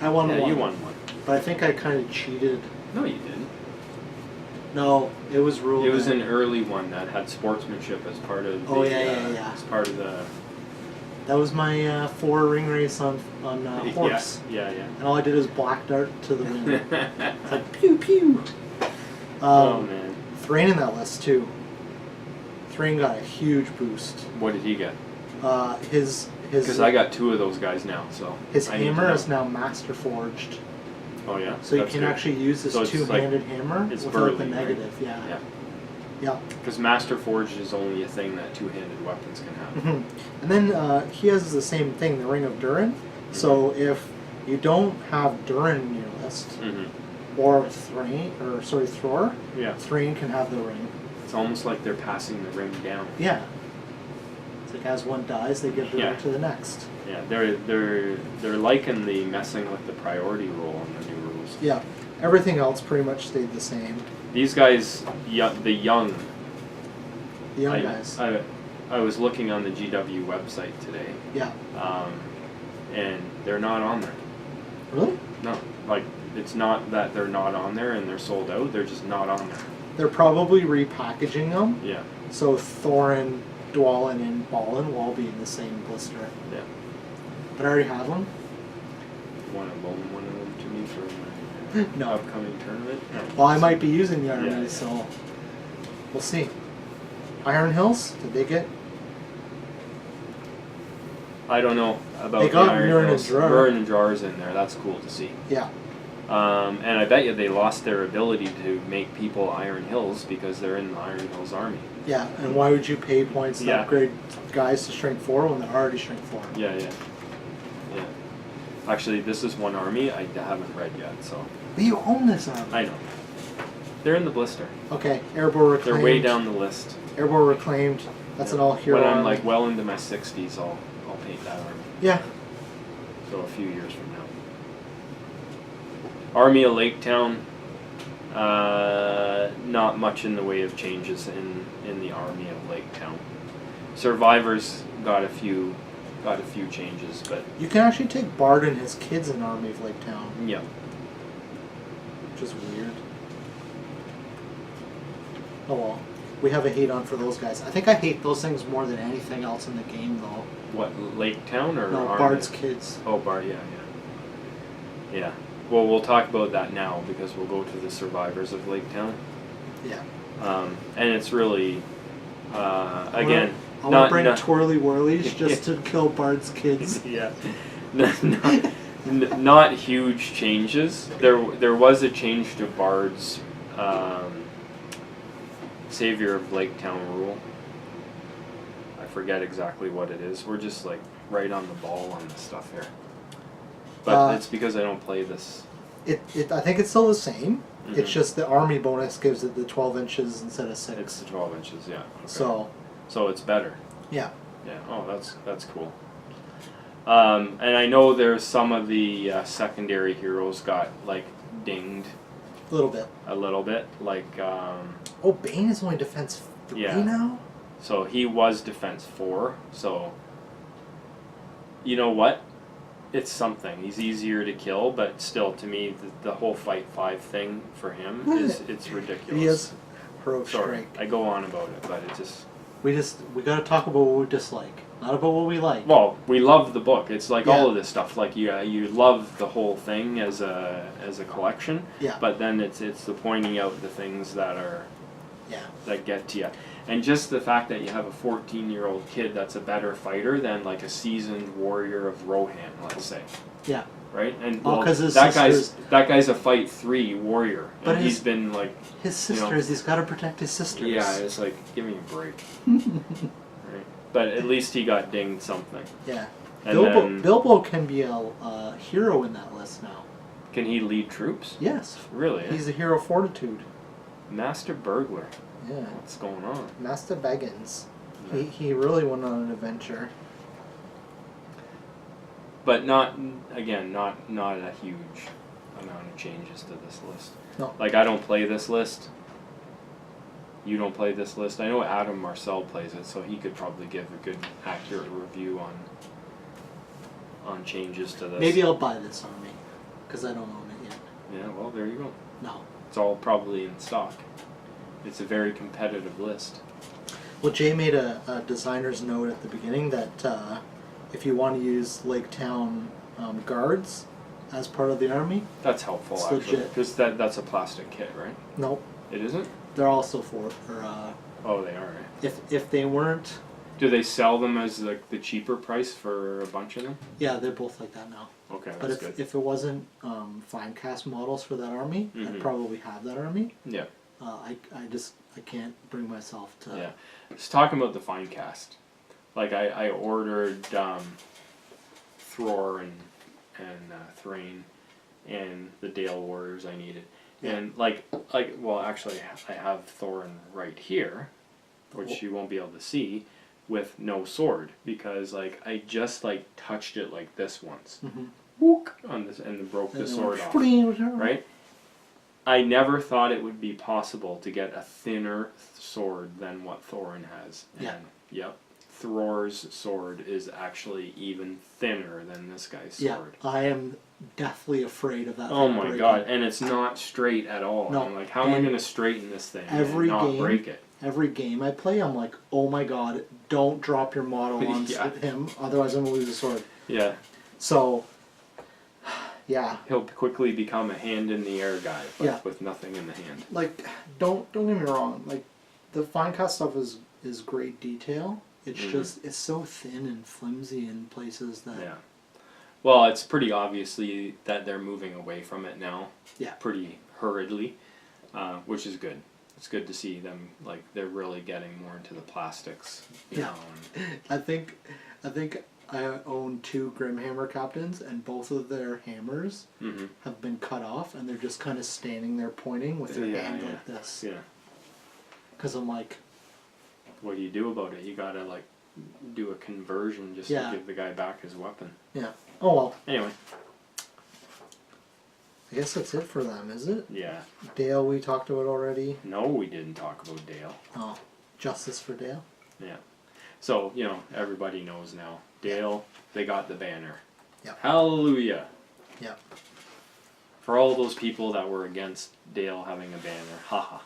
I won Yeah, one. you won one. But I think I kind of cheated. No, you didn't. No, it was ruled. It was that- an early one that had sportsmanship as part of the. Oh, yeah. As part of the. That was my 4 ring race on horse. Yeah. And all I did was black dart to the wind. It's like pew pew. Oh man. Thrain in that list too. Thrain got a huge boost. What did he get? His Because I got 2 of those guys now, so. his I need to hammer know. is now master forged. Oh yeah. So you That's can good. actually use this So it's two-handed hammer it's without burly, the right? negative. Yeah. Yeah. Yeah. Because Master Forged is only a thing that 2-handed weapons can have. And then he has the same thing, the Ring of Durin. So if you don't have Durin in your list, or Thror, Yeah. Thrain can have the ring. It's almost like they're passing the ring down. Yeah. It's like as one dies, they give the ring Yeah. to the next. Yeah, they're liking the messing with the priority rule in the new rules. Yeah. Everything else pretty much stayed the same. These guys, the young guys. I was looking on the GW website today, Yeah. and they're not on there. Really? No, like it's not that they're not on there and they're sold out. They're just not on there. They're probably repackaging them. Yeah. So Thorin, Dwalin, and Balin will all be in the same blister. Yeah. But I already have them. You want to loan one of them to me for my No. upcoming tournament? No. Well, I might be using the Armies, Yeah. so we'll see. Iron Hills, did they get? I don't know about They got the Iron Murn and Hills. Drar. Murn and Drar's in there. That's cool to see. Yeah. And I bet you they lost their ability to make people Iron Hills because they're in the Iron Hills army. Yeah, and why would you pay points to Yeah. upgrade guys to Strength 4 when they're already Strength 4? Yeah. Actually, this is one army I haven't read yet, so But you own this army. I know. They're in the blister. Okay, Airborne Reclaimed. They're way down the list. Airborne Reclaimed. That's an all-hero When I'm army. like well into my 60s, I'll paint that army. Yeah. So a few years from now. Army of Lake Town. Not much in the way of changes in the Army of Lake Town. Survivors got a few changes, but You can actually take Bard and his kids in Army of Lake Town, yeah. which is weird. Oh well. We have a hate on for those guys. I think I hate those things more than anything else in the game, though. What, Lake Town or No, Army? Bard's kids. Oh, Bard, yeah. Well, we'll talk about that now because we'll go to the survivors of Lake Town. Yeah. And it's really, again, I want to bring Twirly Whirlies just to kill Bard's kids. yeah, not huge changes. There was a change to Bard's Savior of Lake Town rule. I forget exactly what it is. We're just like right on the ball on this stuff here. But it's because I don't play this. I think it's still the same. Mm-hmm. It's just the army bonus gives it the 12 inches instead of 6. It's the 12 inches, yeah. Okay. So it's better. yeah. Yeah. Oh, that's cool. And I know there's some of the secondary heroes got like dinged A little bit. a little bit, like Oh, Bane is only defense 3 Yeah. now? so he was defense 4. So you know what? It's something. He's easier to kill, but still, to me, the whole fight 5 thing for him it's ridiculous. He is heroic Sorry, strike. I go on about it, but it just. We gotta talk about what we dislike, not about what we like. Well, we love the book. It's like Yeah. all of this stuff. Like you love the whole thing as a collection. Yeah. But then it's the pointing out the things that are Yeah. that get to you, and just the fact that you have a 14-year-old kid that's a better fighter than like a seasoned warrior of Rohan, let's say. Yeah. Right. And Well, 'cause his that sisters- guy's a fight 3 warrior, But and his- he's been like. His sisters, he's gotta protect his sisters. Yeah, it's like give me a break. Right. But at least he got dinged something. Yeah. And then, Bilbo can be a hero in that list now. can he lead troops? Yes. Really? He's a hero of fortitude. Master Burglar. Yeah. What's going on? Master Baggins. He really went on an adventure. But not a huge amount of changes to this list. No. Like I don't play this list. you don't play this list. I know Adam Marcel plays it, so he could probably give a good, accurate review on changes to this. Maybe I'll buy this army, because I don't own it yet. Yeah, well, there you go. No. It's all probably in stock. It's a very competitive list. Well, Jay made a designer's note at the beginning that if you want to use Lake Town guards as part of the army, That's helpful, It's actually. legit. Because that's a plastic kit, right? nope, It isn't? they're also for Oh, they are, right? if they weren't, Do they sell them as like the cheaper price for a bunch of them? yeah, they're both like that now. Okay, But that's if good. it wasn't fine cast models for that army, Mhm. I'd probably have that army. Yeah, I can't bring myself to. yeah. Just talking about the fine cast. Like I ordered Thror and Thrain and the Dale Warriors I needed. Yeah. And well, actually I have Thorin right here, which you won't be able to see, with no sword, because like I just like touched it like this once. Mhm. Whook on this and broke the And then sword off. went, Right? I never thought it would be possible to get a thinner sword than what Thorin has. Yeah. And, yep. Thror's sword is actually even thinner than this guy's Yeah, sword. I am deathly afraid of that. Oh thing my breaking. god, and it's not straight at all. No, I'm like, how am I and going to straighten this thing every and not game- break it? Every game I play, I'm like, oh my god, don't drop your model on Yeah. him, otherwise I'm gonna lose the sword. Yeah, So, yeah, he'll quickly become a hand in the air guy, but Yeah. with nothing in the hand. like, don't get me wrong, like, the fine cast stuff is great detail. It's Mhm. just, it's so thin and flimsy in places that, Yeah. Well, it's pretty obviously that they're moving away from it now. Yeah. Pretty hurriedly, which is good. It's good to see them, like, they're really getting more into the plastics. You Yeah. know, and- I think I own 2 Grimhammer captains, and both of their hammers Mhm. have been cut off, and they're just kind of standing there pointing with their Yeah, hand yeah. like this. Yeah. Because I'm like, What do you do about it? You gotta, like, do a conversion just Yeah. to give the guy back his weapon. yeah. Oh well, Anyway, I guess that's it for them, is it? yeah. Dale, we talked about already. No, we didn't talk about Dale. Oh, justice for Dale. Yeah. So, you know, everybody knows now. Dale, they got the banner. Yep. Hallelujah. Yep. For all those people that were against Dale having a banner, haha,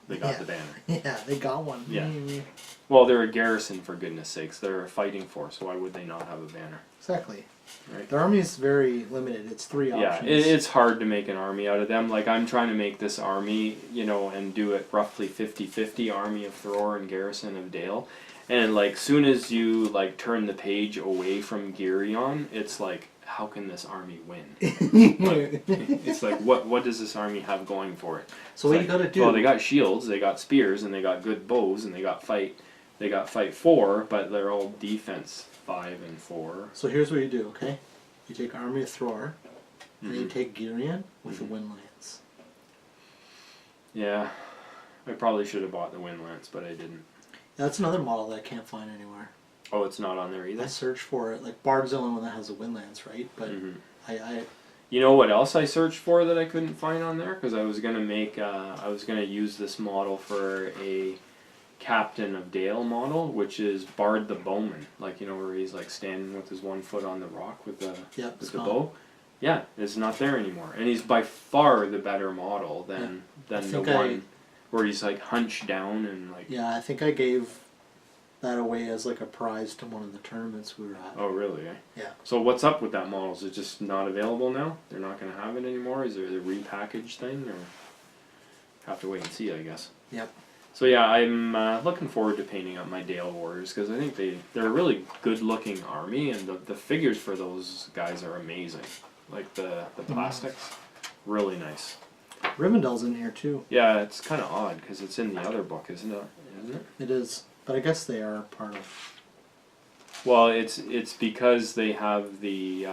they got Yeah. the banner. Yeah, they got one. Yeah. Mm, Well, they're a garrison, for goodness sakes. They're a fighting force. Why would they not have a banner? exactly. Right? The army is very limited. It's 3 Yeah, options. it's hard to make an army out of them. Like, I'm trying to make this army, you know, and do it roughly 50-50, army of Thror and garrison of Dale. And, like, soon as you, like, turn the page away from Girion, it's like, how can this army win? Like, it's like, what does this army have going for it? So what It's you like, gotta do? Well, they got shields, they got spears, and they got good bows, and they got fight 4, but they're all defense 5 and 4. So here's what you do, okay? You take Army of Thror, and you Mhm. take Girion with the Wind Lance. Yeah, I probably should have bought the Wind Lance, but I didn't. That's another model that I can't find anywhere. Oh, it's not on there I either? searched for it. Like, Bard's the only one that has a Wind Lance, right? But Mhm. I You know what else I searched for that I couldn't find on there? Because I was gonna make, I was gonna use this model for a Captain of Dale model, which is Bard the Bowman. Like, you know, where he's like standing with his one foot on the rock with the Yep, it's with the gone. bow. Yeah, it's not there anymore, and he's by far the better model than I the think one where he's like hunched down and like. Yeah, I think I gave that away as like a prize to one of the tournaments we were at. Oh really? Eh? Yeah. So what's up with that model? Is it just not available now? They're not going to have it anymore? Is there a repackaged thing, or have to wait and see? I guess. Yep. So yeah, I'm looking forward to painting up my Dale Warriors because I think they're a really good looking army, and the figures for those guys are amazing. Like the plastics, really nice. Rivendell's in here too. Yeah, it's kind of odd because it's in the other book, isn't it? It is, but I guess they are part of. Well, it's because they have the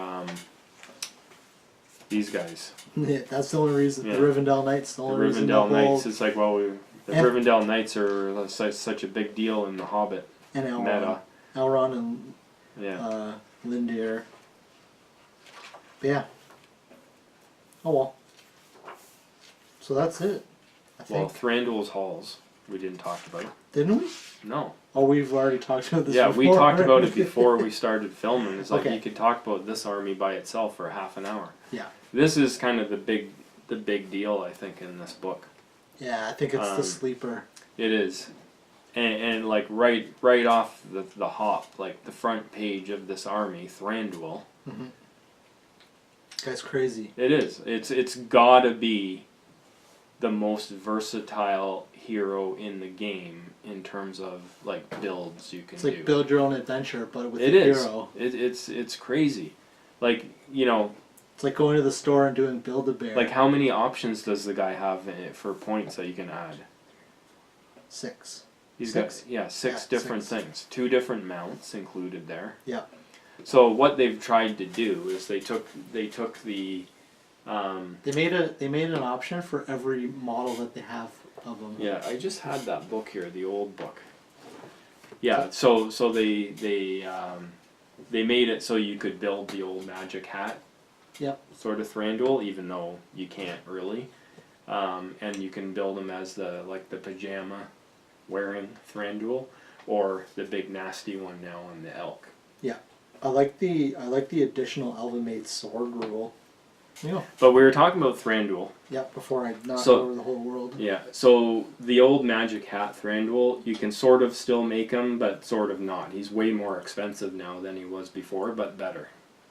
these guys. Yeah, that's the only reason. Yeah. The Rivendell Knights. The The only reason Rivendell they're Knights. bold. It's like, well, the And- Rivendell Knights are such a big deal in the Hobbit And Elrond. meta. Elrond and Yeah. Lindir. But yeah. Oh well. So that's it. I Well, think. Thranduil's Halls. We didn't talk about it. Didn't we? No. Oh, we've already talked about this Yeah, before. we talked about it before we started filming. It's like Okay. you could talk about this army by itself for half an hour. Yeah. This is kind of the big deal, I think, in this book. Yeah, I think it's the sleeper. It is. And like right off the hop, like the front page of this army, Thranduil. Mm-hmm. Guy's crazy. It is. It's gotta be the most versatile hero in the game in terms of like builds you can It's like do. build your own adventure, but with It a is. hero. It's crazy. Like, you know, It's like going to the store and doing Build-A-Bear. like how many options does the guy have for points that you can add? 6. He's Six? got six different things. 2 different mounts included there. Yeah. So what they've tried to do is they took the They made an option for every model that they have of them. yeah, I just had that book here, the old book. Yeah, so they made it so you could build the old magic hat. Yep. Sort of Thranduil, even though you can't really. And you can build them as the pajama wearing Thranduil, or the big nasty one now on the elk. Yeah. I like the additional Elven-made sword rule. Yeah. But we were talking about Thranduil. Yeah, before I knocked So- over the whole world. Yeah, so the old magic hat Thranduil, you can sort of still make him, but sort of not. He's way more expensive now than he was before, but better.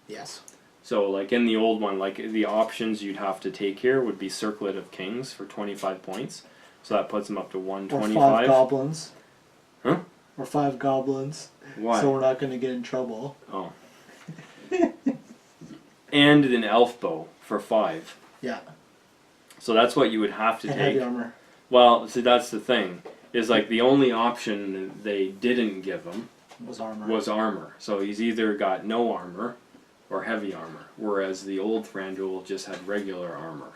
Yes. So like in the old one, like the options you'd have to take here would be Circlet of Kings for 25 points. So that puts him up to Or 125. 5 goblins. Huh? Or 5 goblins. Why? So we're not going to get in trouble. Oh. And an elf bow for 5. Yeah. So that's what you would have to And take. heavy armor. Well, see, that's the thing. Is like the only option they didn't give him Was armor. was armor. So he's either got no armor or heavy armor, whereas the old Thranduil just had regular armor.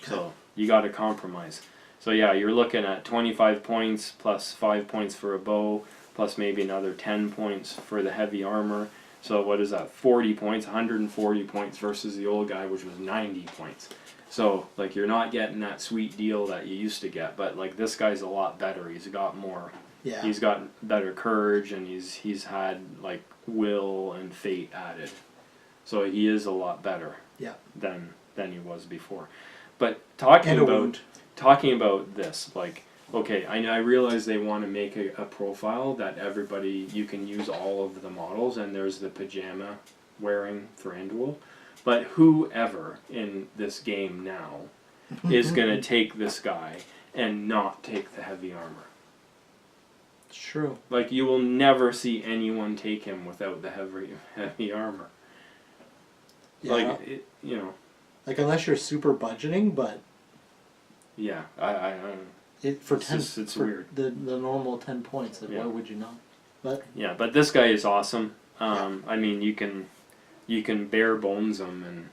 So you got to compromise. So yeah, you're looking at 25 points plus 5 points for a bow, plus maybe another 10 points for the heavy armor. So what is that? 40 points, 140 points versus the old guy, which was 90 points. So like you're not getting that sweet deal that you used to get, but like this guy's a lot better. He's got more. Yeah. He's got better courage, and he's had like will and fate added. So he is a lot better. Yeah. Than he was before. But talking about this, like, okay, I realize they want to make a profile that everybody, you can use all of the models, and there's the pajama wearing Thranduil, but whoever in this game now is going to take this guy and not take the heavy armor. It's true. Like, you will never see anyone take him without the heavy armor. Yeah. Like, you know. Like, unless you're super budgeting, but Yeah, I it for It's 10 just- it's for weird. the normal 10 points, like Yeah. why would you not? But yeah, but this guy is awesome. I mean, you can bare bones him, and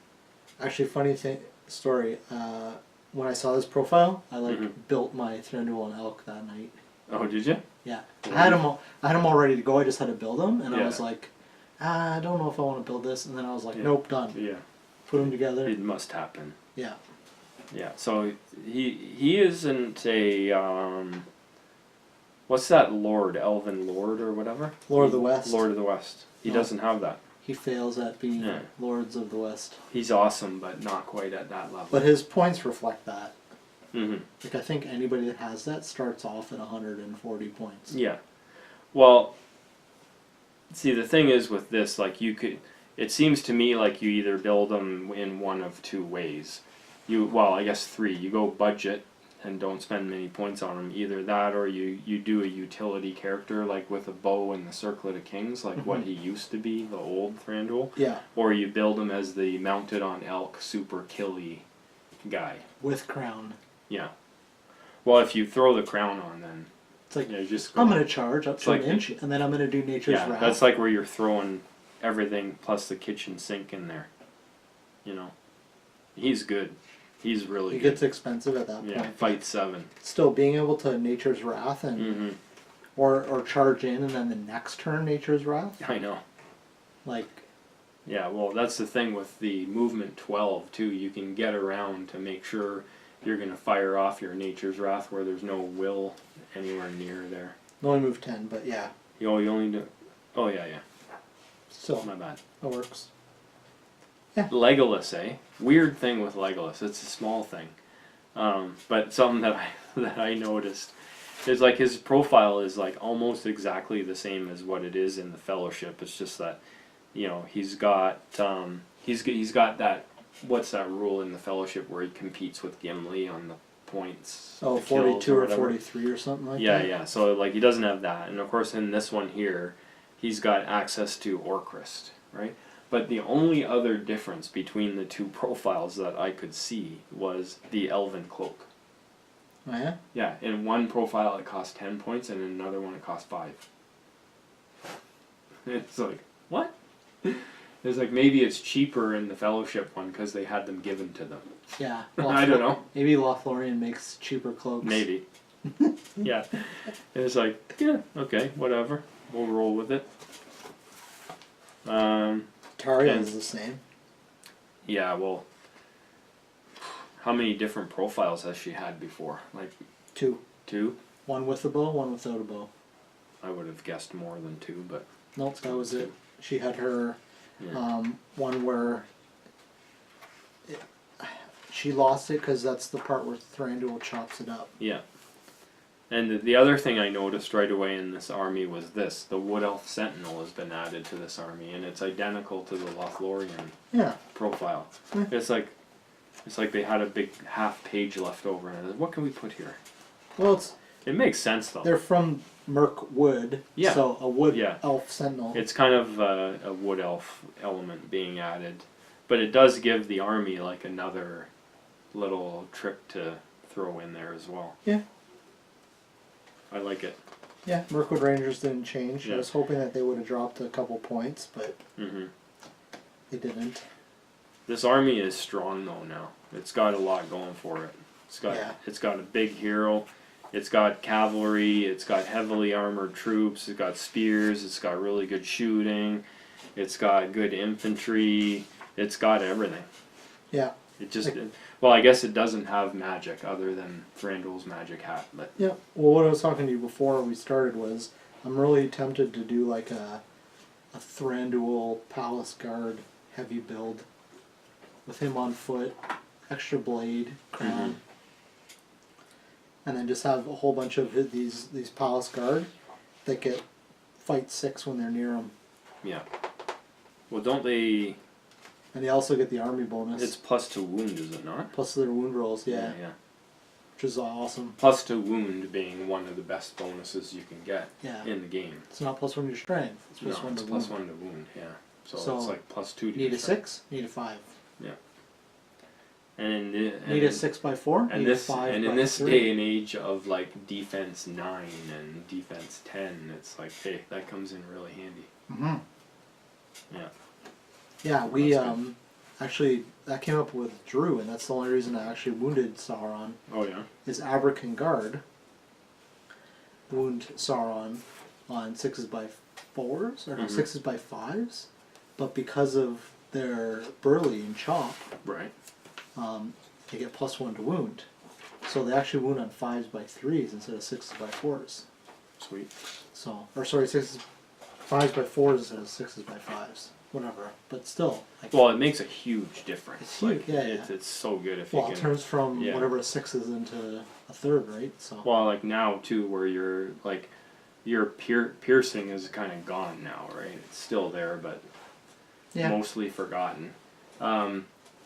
actually, funny story. When I saw this profile, I Mhm. built my Thranduil and elk that night. oh, did you? Yeah, Mhm. I had them all ready to go. I just had to build them, and I Yeah. was like, I don't know if I want to build this. And then I was like, Yeah. nope, done. Yeah, Put them together. it must happen. Yeah. Yeah, so he isn't a what's that lord, Elven Lord or whatever? Lord of the West. Lord of the West. He No. doesn't have that. He fails at being Yeah. Lords of the West. He's awesome, but not quite at that level. But his points reflect that. Mm-hmm. Like, I think anybody that has that starts off at 140 points. Yeah. Well, see, the thing is with this, like, it seems to me like you either build them in one of 2 ways. Well, I guess 3. You go budget and don't spend many points on them. Either that, or you do a utility character, like with a bow and the Circlet of Kings, like what he used to be, the old Thranduil. Yeah. Or you build him as the mounted on elk super killy guy. With crown. Yeah. Well, if you throw the crown on, then It's like, yeah, you just I'm going to charge up to like an inch, and then I'm going to do Nature's yeah, Wrath. that's like where you're throwing everything plus the kitchen sink in there. You know, he's good. He's really It good. gets expensive at that Yeah, point. fight 7. Still, being able to Nature's Wrath and Mm-hmm. or charge in, and then the next turn Nature's Wrath, I know. like, Yeah, well, that's the thing with the movement 12 too. You can get around to make sure you're gonna fire off your Nature's Wrath where there's no will anywhere near there. I only moved 10, but yeah. You only do. Oh yeah. Still, My bad. that works. Legolas, eh? Weird thing with Legolas. It's a small thing, but something that I noticed is like his profile is like almost exactly the same as what it is in the Fellowship. It's just that, you know, he's got that. What's that rule in the Fellowship where he competes with Gimli on the points? Oh, the kills 42 or whatever. 43 or something like Yeah, that? yeah. So, like, he doesn't have that. And, of course, in this one here, he's got access to Orcrist, right? But the only other difference between the two profiles that I could see was the Elven Cloak. Oh, yeah? Yeah, in one profile it cost 10 points, and in another one it cost 5. It's like, what? It's like, maybe it's cheaper in the Fellowship one because they had them given to them. Yeah. I don't know. Maybe Lothlorien makes cheaper cloaks. Maybe. Yeah. And it's like, yeah, okay, whatever. We'll roll with it. Taria is the same. Yeah, well, how many different profiles has she had before? Like 2. 2? One with a bow, one without a bow. I would have guessed more than 2, but Nope, that was it. She had her yeah. one where she lost it because that's the part where Thranduil chops it up. Yeah. And the other thing I noticed right away in this army was this. The Wood Elf Sentinel has been added to this army, and it's identical to the Lothlorien profile. Yeah. It's like they had a big half page left over, and like, what can we put here? Well, It makes sense, though. they're from Mirkwood, Yeah. so a Wood Yeah. Elf Sentinel. It's kind of a Wood Elf element being added. But it does give the army like another little trick to throw in there as well. Yeah. I like it. Yeah, Mirkwood Rangers didn't change. Yeah. I was hoping that they would have dropped a couple points, but Mm-hmm. they didn't. This army is strong though now. It's got a lot going for it. It's got a big hero. It's got cavalry. It's got heavily armored troops. It's got spears. It's got really good shooting. It's got good infantry. It's got everything. Yeah. It just well, I guess it doesn't have magic other than Thranduil's magic hat, but Yeah. Well, what I was talking to you before we started was I'm really tempted to do like a Thranduil Palace Guard heavy build with him on foot, extra blade, crown, and then just have a whole bunch of these Palace Guard that get fight 6 when they're near him. yeah. Well, don't they? And they also get the army bonus. It's +2 wound, is it not? Plus their wound rolls, yeah. Yeah. Which is awesome. +2 wound being one of the best bonuses you can get Yeah. in the game. It's not +1 to your strength. It's No, +1 it's to wound. +1 to wound. Yeah. So So, it's like +2 to Need your a strength. 6, need a 5. And Need a 6x4, and need this a 5 and in by this 3. day and age of like defense 9 and defense 10, it's like, hey, that comes in really handy. Mm-hmm. Yeah. Yeah, we That's good. actually that came up with Drew, and that's the only reason I actually wounded Sauron. Oh yeah. Is Abrakan Guard wound Sauron on 6x4s or no, 6x5s, but because of their burly and chop, Right. they get +1 to wound. So they actually wound on 5x3s instead of 6x4s. Sweet. So, or sorry, 5x4s instead of 6x5s. Whatever, but still. Like, Well, it makes a huge difference. It's huge, Like, yeah, it's so good if well, you it can. turns from yeah. whatever a 6 is into a 3rd, right? So. Well, like now too, where you're like, your piercing is kind of gone now, right? It's still there, but Yeah. mostly forgotten.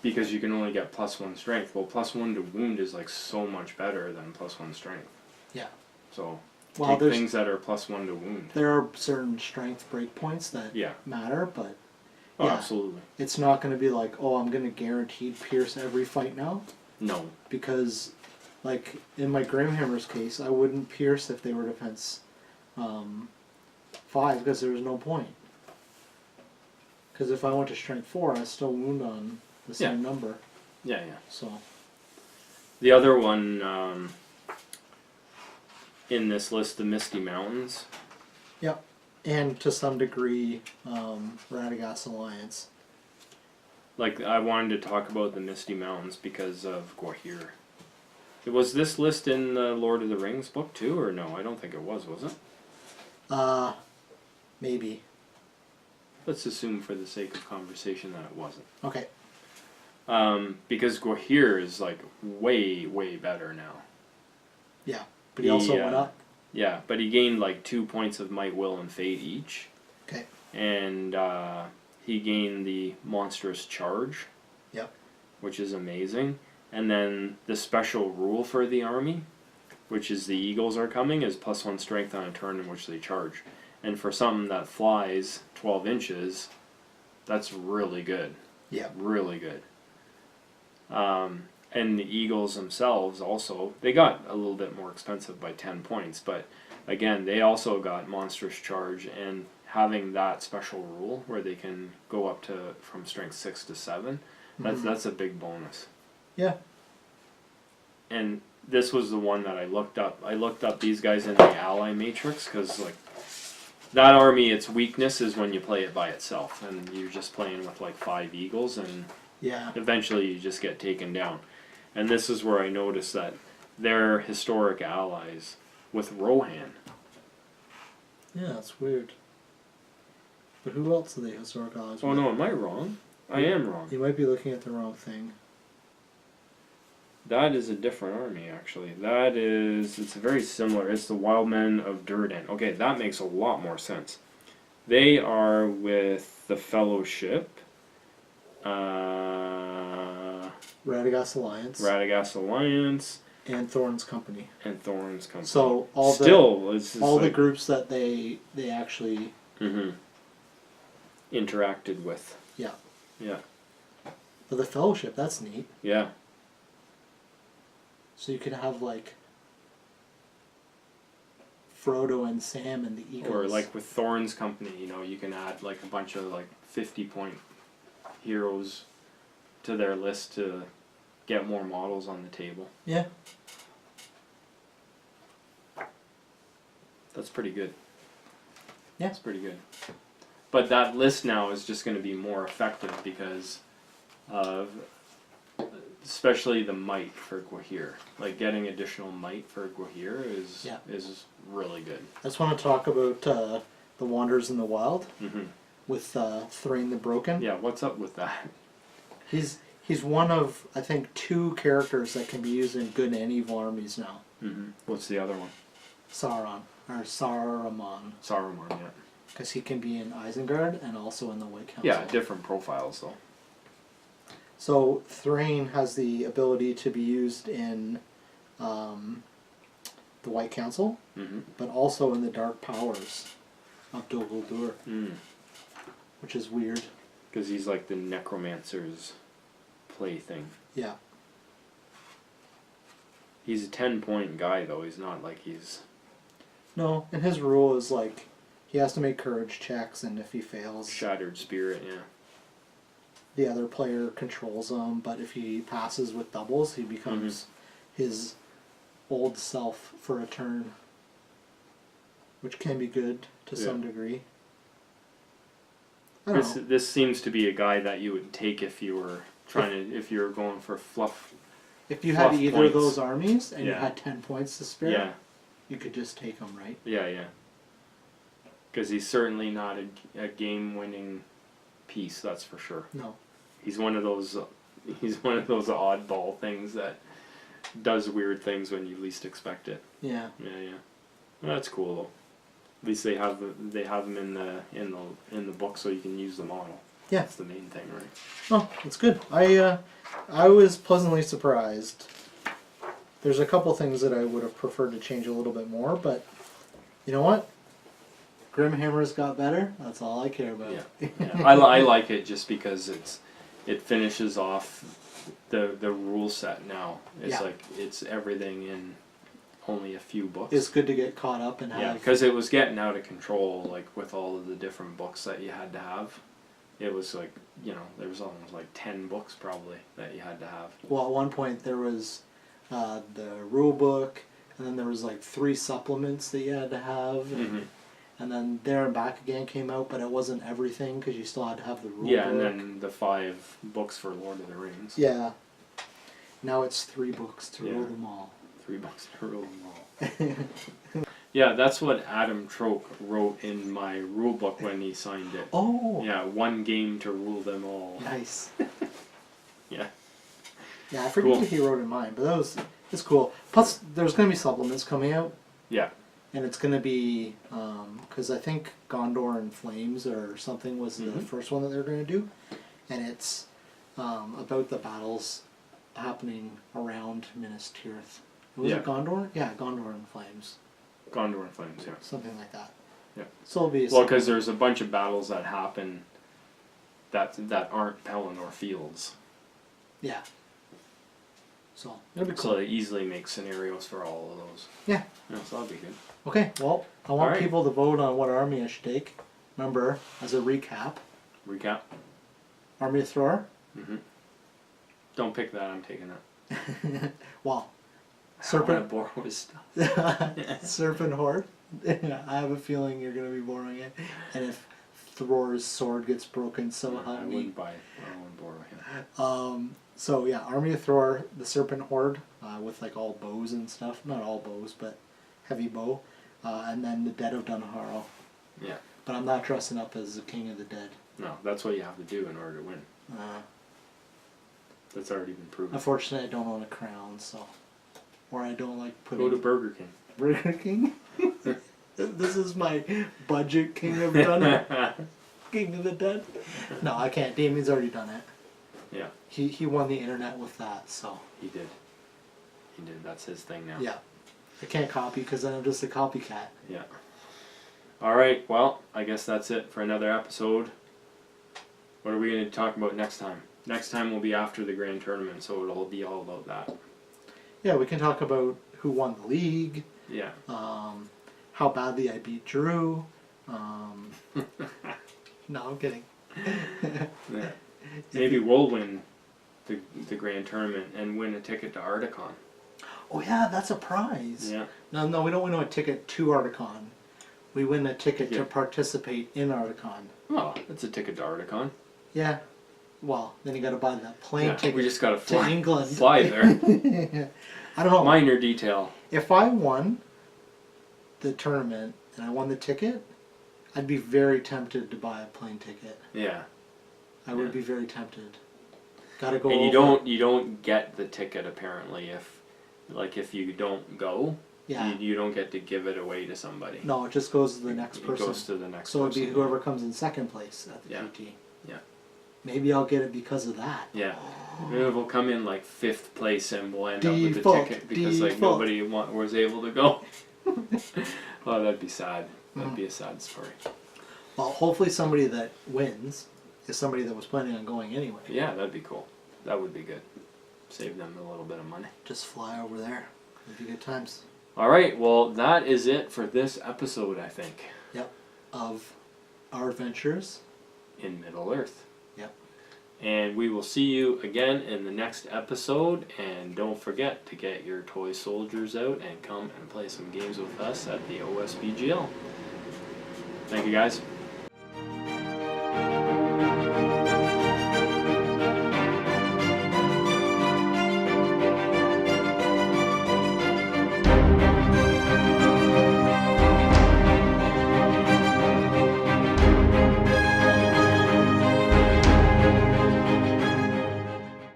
Because you can only get +1 strength. Well, +1 to wound is like so much better than +1 strength. Yeah. So Well, take things that are +1 to wound. there are certain strength breakpoints that Yeah. matter, but Oh, yeah. absolutely. It's not going to be like, oh, I'm going to guaranteed pierce every fight now, No. because, like in my Grimhammer's case, I wouldn't pierce if they were defense 5 because there was no point. Because if I went to strength 4, I still wound on the same number. Yeah, yeah. So The other one in this list, the Misty Mountains. yep, and to some degree, Radagast Alliance. Like, I wanted to talk about the Misty Mountains because of Gwahir. Was this list in the Lord of the Rings book too, or no? I don't think it was it? Maybe. Let's assume for the sake of conversation that it wasn't. Okay. Because Gwahir is like way, way better now. Yeah, but he also went up. Yeah, but he gained like 2 points of Might, Will, and Fate each. Okay. And he gained the Monstrous Charge. Yep. Which is amazing. And then the special rule for the army, which is the Eagles are coming, is +1 strength on a turn in which they charge. And for something that flies 12 inches, that's really good. Yeah. Really good. And the Eagles themselves also, they got a little bit more expensive by 10 points, but again, they also got Monstrous Charge, and having that special rule where they can go up to from strength 6 to 7, that's a big bonus. Yeah. And this was the one that I looked up. I looked up these guys in the ally matrix, because like that army, its weakness is when you play it by itself, and you're just playing with like 5 Eagles, and yeah, eventually you just get taken down. And this is where I noticed that they're historic allies with Rohan. Yeah, that's weird. But who else are they historic allies with? Oh no, am I wrong? I am wrong. You might be looking at the wrong thing. That is a different army, actually. It's very similar. It's the Wildmen of Durdan. Okay, that makes a lot more sense. They are with the Fellowship. Radagast Alliance. Radagast Alliance. And Thorn's Company. And Thorn's Company. So all the groups that they actually interacted with. Yeah. Yeah. But the Fellowship, that's neat. Yeah. So you could have like Frodo and Sam and the Eagles. Or like with Thorn's Company, you can add like a bunch of like 50-point heroes to their list to get more models on the table. Yeah. That's pretty good. Yeah. That's pretty good. But that list now is just going to be more effective because of especially the might for Gwahir. Like getting additional might for Gwahir is really good. I just want to talk about the Wanderers in the Wild with Thrain the Broken. Yeah, what's up with that? He's one of, I think, 2 characters that can be used in good and evil armies now. What's the other one? Saruman. Saruman, yeah. Because he can be in Isengard and also in the White Council. Yeah, different profiles though. So Thrain has the ability to be used in the White Council, but also in the Dark Powers of Dol Guldur, which is weird. Because he's like the necromancer's plaything. Yeah. He's a 10-point guy though. He's not like he's... No, and his rule is like he has to make courage checks, and if he fails... Shattered Spirit, yeah. The other player controls him, but if he passes with doubles, he becomes his old self for a turn. Which can be good to some degree. This seems to be a guy that you would take if you were if you were going for fluff. If you had either of those armies and you Yeah. had 10 points to spare, you could just take him, right? Yeah, yeah. Because he's certainly not a game-winning piece, that's for sure. No. He's one of those oddball things that does weird things when you least expect it. Yeah. Yeah, yeah. Well, that's cool though. At least they have them in the book so you can use the model. Yeah. That's the main thing, right? Oh, it's good. I was pleasantly surprised. There's a couple things that I would have preferred to change a little bit more, but you know what? Grimhammer's got better. That's all I care about. Yeah. I like it just because it finishes off the rule set now. It's like it's everything in only a few books. It's good to get caught up and have. Yeah, because it was getting out of control, like with all of the different books that you had to have. It was like, there was almost like 10 books probably that you had to have. Well, at one point there was the rule book, and then there was like 3 supplements that you had to have, and then There and Back Again came out, but it wasn't everything because you still had to have the rule book. Yeah, and then the 5 books for Lord of the Rings. Yeah, Now it's 3 books to Yeah. rule them all. 3 books to rule them all. Yeah, that's what Adam Troke wrote in my rule book when he signed it. Oh! Yeah, 1 game to rule them all. Nice. Yeah. Yeah, I forget Cool. what he wrote in mine, but it's cool. Plus, there's going to be supplements coming out. Yeah. And it's going to be, because I think Gondor and Flames or something was the first one that they're going to do. And it's about the battles happening around Minas Tirith. Was it Gondor? Yeah, Gondor and Flames. Gondor and Flames, yeah. Something like that. Yeah. So it'll be Well, because there's a bunch of battles that happen that aren't Pelennor fields. Yeah. So it'll be cool. So they easily make scenarios for all of those. Yeah. Yeah, so that'll be good. Okay, well, I want Alright. people to vote on what army I should take. Remember, as a recap, Recap. Army of Thor. Don't pick that, I'm taking it. Well, I don't wanna Serpent, bore with stuff. Serpent Horde. I have a feeling you're going to be borrowing it. And if Thor's sword gets broken, so I help me. wouldn't buy it. I wouldn't borrow him. So yeah, Army of Thor, the Serpent Horde, with like all bows and stuff. Not all bows, but heavy bow. And then the Dead of Dunharrow. Yeah. But I'm not dressing up as the King of the Dead. No, that's what you have to do in order to win. That's already been proven. Unfortunately, I don't own a crown, so. Or I don't like putting... Go to Burger King. Burger King? This is my budget King of Dunharrow. King of the Dead? No, I can't. Damien's already done it. Yeah. He won the internet with that, so. He did. He did. That's his thing now. Yeah. I can't copy because then I'm just a copycat. Yeah. Alright, well, I guess that's it for another episode. What are we going to talk about next time? Next time will be after the grand tournament, so it'll be all about that. Yeah, we can talk about who won the league. Yeah. How badly I beat Drew. No, I'm kidding. Yeah. Maybe we'll win the grand tournament and win a ticket to Articon. Oh yeah, that's a prize. Yeah. No, we don't win a ticket to Articon. We win a ticket Yeah. to participate in Articon. Oh, that's a ticket to Articon. Yeah. Well, then you got to buy that plane Yeah, ticket we just got to to England. fly there. I don't know. Minor detail. If I won the tournament and I won the ticket, I'd be very tempted to buy a plane ticket. Yeah. I would Yeah. be very tempted. Got to go. And over. you don't get the ticket apparently if you don't go. Yeah. You don't get to give it away to somebody. No, it just goes to the next person. It goes to the next So person. it'd be whoever comes in second place at the Yeah. GT. Yeah. Maybe I'll get it because of that. Yeah. Maybe we'll come in like 5th place and we'll end up with the Default, ticket because like default. nobody was able to go. Oh, that'd be sad. That'd be a sad story. Well, hopefully somebody that wins is somebody that was planning on going anyway. Yeah, that'd be cool. That would be good. Save them a little bit of money. Just fly over there. It'd be good times. Alright, well that is it for this episode, I think. Yep. Of our adventures In Middle-Earth. Yep. And we will see you again in the next episode. And don't forget to get your toy soldiers out and come and play some games with us at the OSBGL. Thank you guys.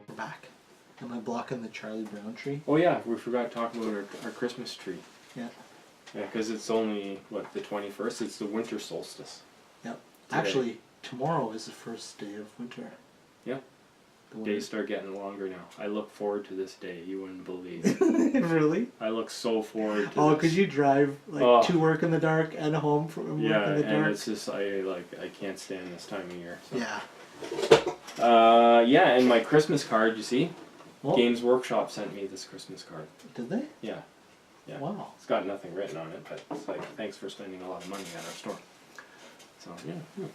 We're back. Am I blocking the Charlie Brown tree? Oh yeah, we forgot to talk about our Christmas tree. Yeah. Yeah, because it's only, what, the 21st? It's the winter solstice. Yep. Today. Actually, tomorrow is the first day of winter. Yeah. The winter. Days start getting longer now. I look forward to this day. You wouldn't believe. Really? I look so forward to Oh, this. because you drive like to work in the dark and home from work Yeah, in the and dark. it's just I can't stand this time of year. So. Yeah. Yeah, and my Christmas card, you see, Oh, Games Workshop sent me this Christmas card. did they? Yeah, yeah. Wow. It's got nothing written on it, but it's like thanks for spending a lot of money at our store. So yeah.